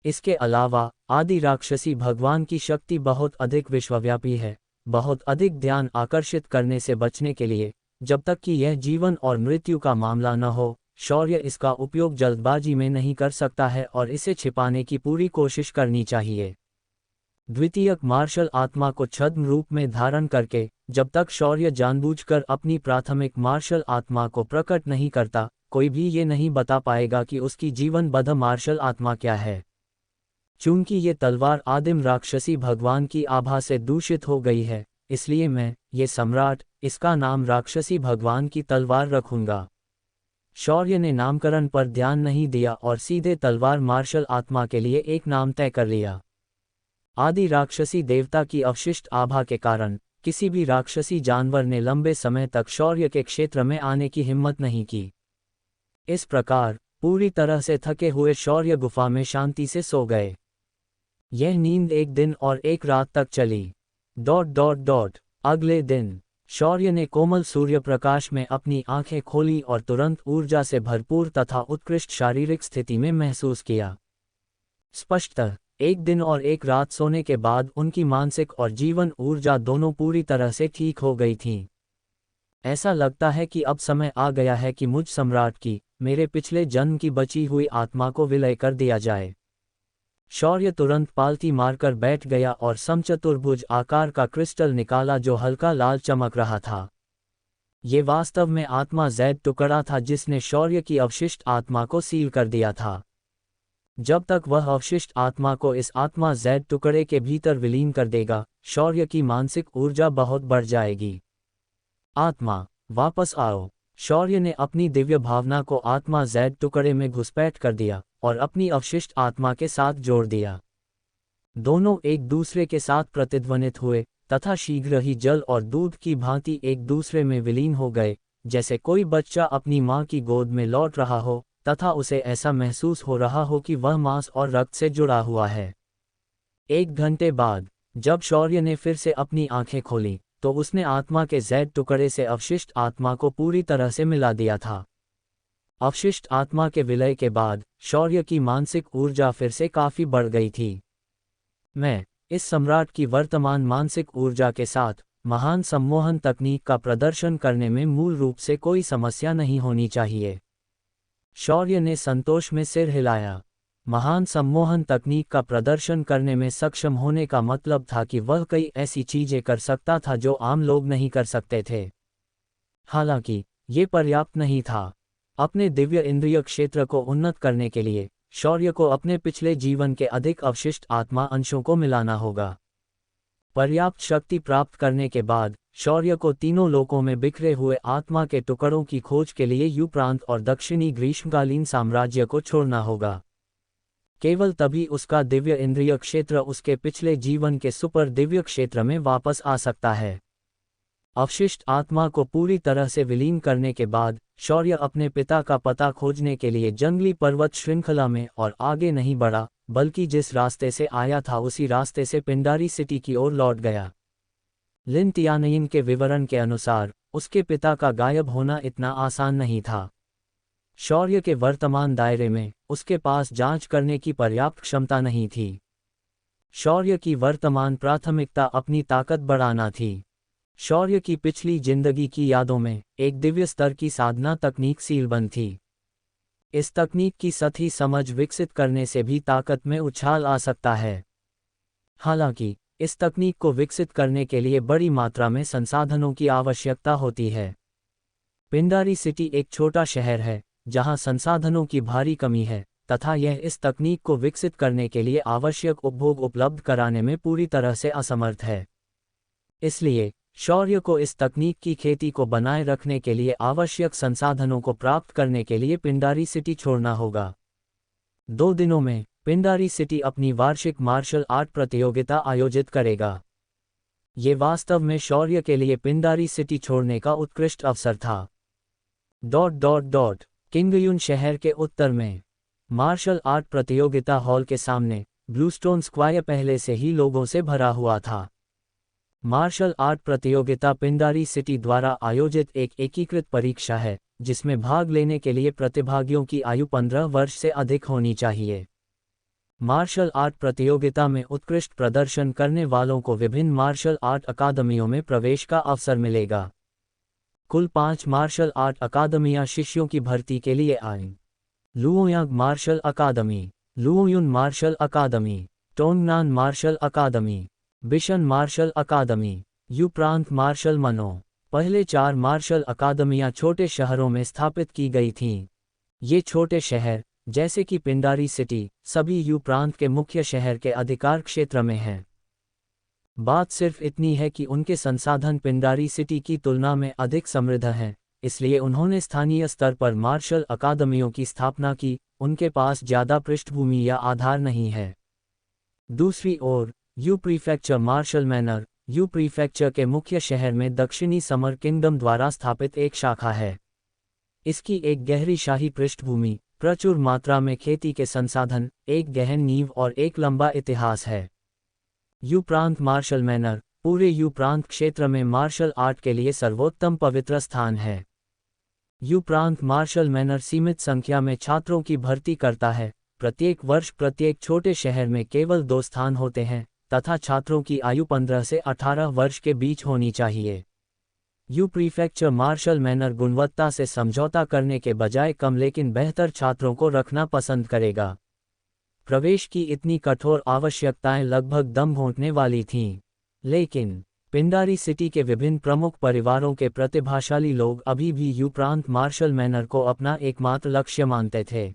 इसके अलावा आदि राक्षसी भगवान की शक्ति बहुत अधिक विश्वव्यापी है। बहुत अधिक ध्यान आकर्षित करने से बचने के लिए, जब तक कि यह जीवन और मृत्यु का मामला न हो, शौर्य इसका उपयोग जल्दबाजी में नहीं कर सकता है और इसे छिपाने की पूरी कोशिश करनी चाहिए। द्वितीयक मार्शल आत्मा को छद्म रूप में धारण करके जब तक शौर्य जानबूझकर अपनी प्राथमिक मार्शल आत्मा को प्रकट नहीं करता, कोई भी ये नहीं बता पाएगा कि उसकी जीवनबद्ध मार्शल आत्मा क्या है। चूंकि ये तलवार आदिम राक्षसी भगवान की आभा से दूषित हो गई है, इसलिए मैं, ये सम्राट, इसका नाम राक्षसी भगवान की तलवार रखूंगा। शौर्य ने नामकरण पर ध्यान नहीं दिया और सीधे तलवार मार्शल आत्मा के लिए एक नाम तय कर लिया। आदि राक्षसी देवता की अवशिष्ट आभा के कारण किसी भी राक्षसी जानवर ने लंबे समय तक शौर्य के क्षेत्र में आने की हिम्मत नहीं की। इस प्रकार पूरी तरह से थके हुए शौर्य गुफा में शांति से सो गए। यह नींद एक दिन और एक रात तक चली। अगले दिन शौर्य ने कोमल सूर्य प्रकाश में अपनी आंखें खोली और तुरंत ऊर्जा से भरपूर तथा उत्कृष्ट शारीरिक स्थिति में महसूस किया। स्पष्टतः एक दिन और एक रात सोने के बाद उनकी मानसिक और जीवन ऊर्जा दोनों पूरी तरह से ठीक हो गई थीं। ऐसा लगता है कि अब समय आ गया है कि मुझ सम्राट की, मेरे पिछले जन्म की बची हुई आत्मा को विलय कर दिया जाए। शौर्य तुरंत पालती मारकर बैठ गया और समचतुर्भुज आकार का क्रिस्टल निकाला जो हल्का लाल चमक रहा था। ये वास्तव में आत्मा जैद टुकड़ा था जिसने शौर्य की अवशिष्ट आत्मा को सील कर दिया था। जब तक वह अवशिष्ट आत्मा को इस आत्मा जैद टुकड़े के भीतर विलीन कर देगा, शौर्य की मानसिक ऊर्जा बहुत बढ़ जाएगी। आत्मा, वापस आओ। शौर्य ने अपनी दिव्य भावना को आत्मा जैद टुकड़े में घुसपैठ कर दिया और अपनी अवशिष्ट आत्मा के साथ जोड़ दिया। दोनों एक दूसरे के साथ प्रतिध्वनित हुए तथा शीघ्र ही जल और दूध की भांति एक दूसरे में विलीन हो गए, जैसे कोई बच्चा अपनी माँ की गोद में लौट रहा हो तथा उसे ऐसा महसूस हो रहा हो कि वह मांस और रक्त से जुड़ा हुआ है। 1 घंटे बाद जब शौर्य ने फिर से अपनी आंखें खोली तो उसने आत्मा के जैद टुकड़े से अवशिष्ट आत्मा को पूरी तरह से मिला दिया था। अवशिष्ट आत्मा के विलय के बाद शौर्य की मानसिक ऊर्जा फिर से काफी बढ़ गई थी। मैं, इस सम्राट की वर्तमान मानसिक ऊर्जा के साथ महान सम्मोहन तकनीक का प्रदर्शन करने में मूल रूप से कोई समस्या नहीं होनी चाहिए। शौर्य ने संतोष में सिर हिलाया। महान सम्मोहन तकनीक का प्रदर्शन करने में सक्षम होने का मतलब था कि वह कई ऐसी चीजें कर सकता था जो आम लोग नहीं कर सकते थे। हालांकि ये पर्याप्त नहीं था। अपने दिव्य इंद्रिय क्षेत्र को उन्नत करने के लिए शौर्य को अपने पिछले जीवन के अधिक अवशिष्ट आत्मा अंशों को मिलाना होगा। पर्याप्त शक्ति प्राप्त करने के बाद शौर्य को तीनों लोकों में बिखरे हुए आत्मा के टुकड़ों की खोज के लिए यू प्रांत और दक्षिणी ग्रीष्मकालीन साम्राज्य को छोड़ना होगा। केवल तभी उसका दिव्य इंद्रिय क्षेत्र उसके पिछले जीवन के सुपर दिव्य क्षेत्र में वापस आ सकता है। अवशिष्ट आत्मा को पूरी तरह से विलीन करने के बाद शौर्य अपने पिता का पता खोजने के लिए जंगली पर्वत श्रृंखला में और आगे नहीं बढ़ा, बल्कि जिस रास्ते से आया था उसी रास्ते से पिंडारी सिटी की ओर लौट गया। लिन तियानयिन के विवरण के अनुसार उसके पिता का गायब होना इतना आसान नहीं था। शौर्य के वर्तमान दायरे में उसके पास जांच करने की पर्याप्त क्षमता नहीं थी। शौर्य की वर्तमान प्राथमिकता अपनी ताकत बढ़ाना थी। शौर्य की पिछली जिंदगी की यादों में एक दिव्य स्तर की साधना तकनीक सीलबंद थी। इस तकनीक की सही समझ विकसित करने से भी ताकत में उछाल आ सकता है। हालांकि इस तकनीक को विकसित करने के लिए बड़ी मात्रा में संसाधनों की आवश्यकता होती है। पिंडारी सिटी एक छोटा शहर है जहां संसाधनों की भारी कमी है तथा यह इस तकनीक को विकसित करने के लिए आवश्यक उपभोग उपलब्ध कराने में पूरी तरह से असमर्थ है। इसलिए शौर्य को इस तकनीक की खेती को बनाए रखने के लिए आवश्यक संसाधनों को प्राप्त करने के लिए पिंडारी सिटी छोड़ना होगा। 2 दिनों में पिंडारी सिटी अपनी वार्षिक मार्शल आर्ट प्रतियोगिता आयोजित करेगा। ये वास्तव में शौर्य के लिए पिंडारी सिटी छोड़ने का उत्कृष्ट अवसर था। किंगयुन शहर के उत्तर में मार्शल आर्ट प्रतियोगिता हॉल के सामने ब्लूस्टोन स्क्वायर पहले से ही लोगों से भरा हुआ था। मार्शल आर्ट प्रतियोगिता पिंडारी सिटी द्वारा आयोजित एक एकीकृत परीक्षा है जिसमें भाग लेने के लिए प्रतिभागियों की आयु 15 वर्ष से अधिक होनी चाहिए। मार्शल आर्ट प्रतियोगिता में उत्कृष्ट प्रदर्शन करने वालों को विभिन्न मार्शल आर्ट अकादमियों में प्रवेश का अवसर मिलेगा। कुल 5 मार्शल आर्ट अकादमियां शिष्यों की भर्ती के लिए आईं। Luoyang martial academy, Luoyun martial academy, Tongnan martial academy, Bishan martial academy, Yu प्रांत मार्शल मनो। पहले 4 मार्शल अकादमियां छोटे शहरों में स्थापित की गई थीं। ये छोटे शहर जैसे कि पिंडारी सिटी, सभी यू प्रांत के मुख्य शहर के अधिकार क्षेत्र में हैं। बात सिर्फ इतनी है कि उनके संसाधन पिंडारी सिटी की तुलना में अधिक समृद्ध हैं, इसलिए उन्होंने स्थानीय स्तर पर मार्शल अकादमियों की स्थापना की। उनके पास ज़्यादा पृष्ठभूमि या आधार नहीं है। दूसरी ओर, Yu prefecture martial manor, Yu prefecture के मुख्य शहर में दक्षिणी समर किंगडम द्वारा स्थापित एक शाखा है। इसकी एक गहरी शाही पृष्ठभूमि, प्रचुर मात्रा में खेती के संसाधन, एक गहन नींव और एक लंबा इतिहास है। यू प्रांत मार्शल मैनर पूरे यू प्रांत क्षेत्र में मार्शल आर्ट के लिए सर्वोत्तम पवित्र स्थान है। यू प्रांत मार्शल मैनर सीमित संख्या में छात्रों की भर्ती करता है। प्रत्येक वर्ष प्रत्येक छोटे शहर में केवल 2 स्थान होते हैं तथा छात्रों की आयु 15 से 18 वर्ष के बीच होनी चाहिए। यू प्रीफेक्चर मार्शल मैनर गुणवत्ता से समझौता करने के बजाय कम लेकिन बेहतर छात्रों को रखना पसंद करेगा। प्रवेश की इतनी कठोर आवश्यकताएं लगभग दम घोंटने वाली थीं। लेकिन पिंडारी सिटी के विभिन्न प्रमुख परिवारों के प्रतिभाशाली लोग अभी भी यू प्रांत मार्शल मैनर को अपना एकमात्र लक्ष्य मानते थे।